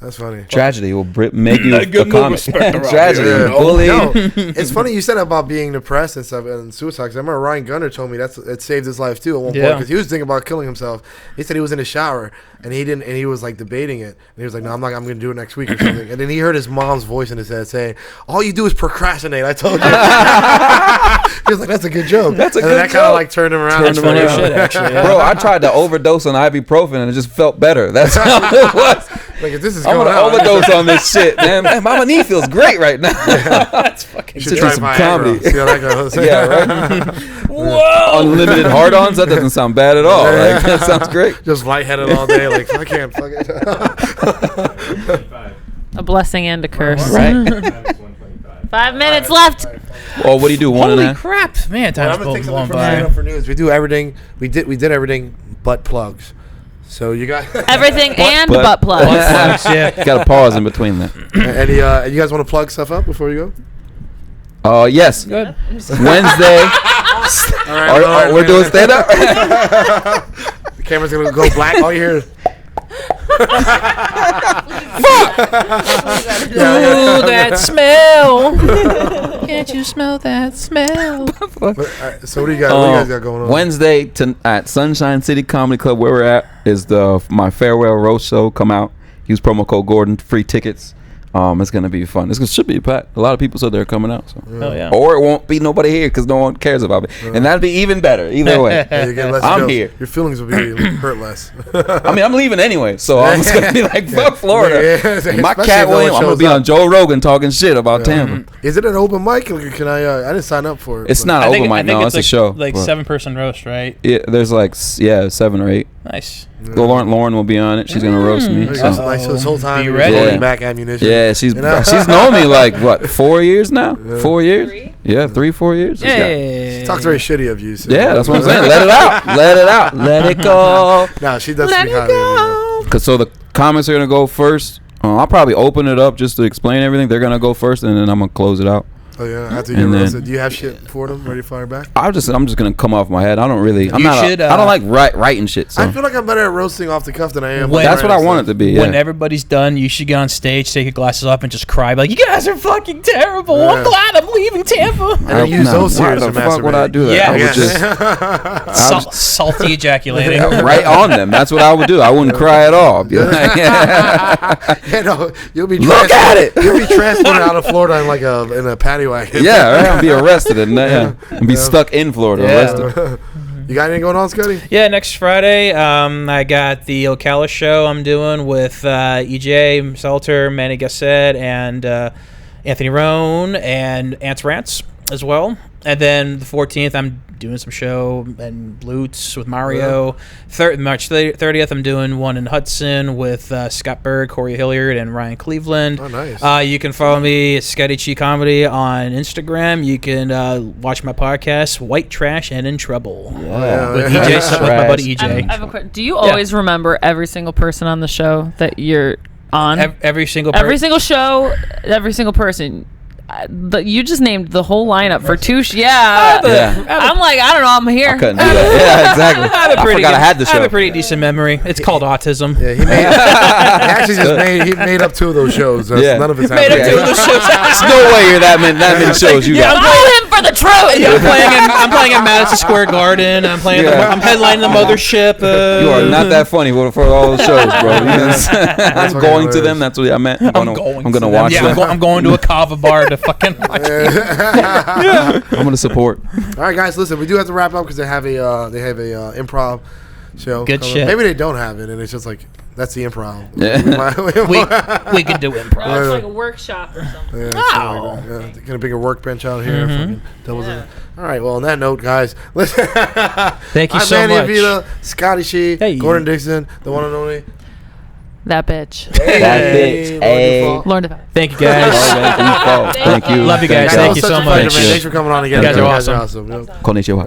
That's funny. Tragedy will make you a comic. Tragedy, bully. No, it's funny you said about being depressed and stuff and suicide. Cause I remember Ryan Gunner told me it saved his life too at one point because he was thinking about killing himself. He said he was in the shower and he didn't, and he was like debating it. And he was like, "No, I'm going to do it next week or something." And then he heard his mom's voice in his head saying, "All you do is procrastinate." I told you. He was like, "That's a good joke." That kind of like turned him around. That's funny shit, actually. Yeah. Bro, I tried to overdose on ibuprofen and it just felt better. That's how it was. Like if this is I'm gonna overdose on this shit, man. My knee feels great right now. That's fucking. You should try some comedy. See how that goes. Yeah, right. Whoa! Unlimited hard-ons. That doesn't sound bad at all. Like, that sounds great. Just lightheaded all day. Like I can't fuck it. A blessing and a curse. Right. 5 minutes left. Well, what do you do? Holy crap, man! Time's blown by. For news. We do everything. We did everything butt plugs. So you got Everything and butt plugs. Butt plugs, yeah. Got to pause in between that. any you guys want to plug stuff up before you Oh yes. Good. Wednesday. go? All right, We're doing stand up. The camera's gonna go black. All you hear is Ooh, that smell. Can't you smell that smell? so what do you guys got going on? Wednesday at Sunshine City Comedy Club, where we're at, is my farewell roast show. Come out, use promo code Gordon, free tickets. It's gonna be fun. This should be packed. A lot of people said they're coming out. So. Oh yeah. Or it won't be nobody here because no one cares about it, and that'd be even better. Either way, You get less I'm jokes. here. Your feelings will be hurt less. I mean, I'm leaving anyway, so I'm just gonna be like, fuck Florida. Yeah, My especially cat if no one William. I'm gonna shows be up. on Joe Rogan talking shit about Tampa. Is it an open mic? Like, can I didn't sign up for it. It's but- not I an think, open I mic. think No, it's it's a show. like but- 7-person roast, right? Yeah, there's like 7 or 8. Nice. Lauren will be on it. She's gonna roast me. There you So. go. So nice. So this whole time Be you're ready. holding Yeah. back ammunition. Yeah, she's You know? she's known me like what 4 years now. 4 years. 3? Yeah, 3-4 years. Yeah. Talks very shitty of you. So. Yeah, that's what I'm saying. Let it out. Let it out. Let it go. No, she does Let speak it highly of you. Cause so the comments are gonna go first. I'll probably open it up just to explain everything. They're gonna go first, and then I'm gonna close it out. Oh yeah, after you And then- roasted, do you have shit for them ready to fire back? I'm just gonna come off my head. I don't really. I'm You not. should, I don't like writing shit. So I feel like I'm better at roasting off the cuff than I am. When- that's what I writing want it stuff. to be. Yeah. When everybody's done, you should get on stage, take your glasses off, and just cry. Like, you guys are fucking terrible. Yeah. I'm glad I'm leaving Tampa. And then use those why tears the to fuck would I masturbate. do that? Yeah. I would just Salty ejaculating. right on them. That's what I would do. I wouldn't cry at all. I'd be like, You know, you'll be Look at it. You'll be transported out of Florida in a paddy wagon. yeah, right. I'd be arrested and be stuck in Florida. Arrested. You got anything going on, Scotty? Yeah, next Friday, I got the Ocala show I'm doing with EJ Selter, Manny Gasset, and Anthony Rohn, and Ants Rants as well. And then the 14th, I'm doing some show and Lutz with Mario. March 30th, I'm doing one in Hudson with Scott Berg, Corey Hilliard, and Ryan Cleveland. Oh, nice. You can follow me, Scotty Chi Comedy, on Instagram. You can watch my podcast, White Trash and in Trouble, Yeah. with EJ, with my buddy EJ. I have a question. Do you always remember every single person on the show that you're on? Every single Every single show, every single person. You just named the whole lineup for 2 Yeah. I'm like, I don't know, I'm here. I couldn't do that. Yeah, exactly. I forgot I had the I have show. a pretty decent memory. It's called autism. Yeah, he actually just made up 2 of those shows. Yeah. None of it's Made up happening. 2 of the shows. There's no way you're that many shows you got. Follow him for the truth. Yeah, I'm playing at Madison Square Garden. I'm playing. Yeah. I'm headlining the Mothership. You are not that funny for all those shows, bro. I'm fucking going to hilarious. them. That's what I meant. I'm I'm gonna watch Yeah, them. I'm going to a kava bar to fucking watch. I'm gonna support. All right, guys, listen. We do have to wrap up because they have a improv show. Good coming. shit. Maybe they don't have it, and it's just like that's the improv. Yeah. We can do improv. Oh, it's like a workshop or something. Yeah, Wow. so like, get a bigger workbench out here. Fucking doubles Yeah. it. All right. Well, on that note, guys, listen. Thank you I'm so Manny much. Avila, Scotty Shee, Hey. Gordon Dixon, the one and only. That bitch. That bitch. Hey. Lauren DeVal. Thank you guys. Thank you. Love you guys. Guys, Thank it you was so such a much. pleasure, man. Thanks for coming on again. You guys are awesome. Yep. Konnichiwa.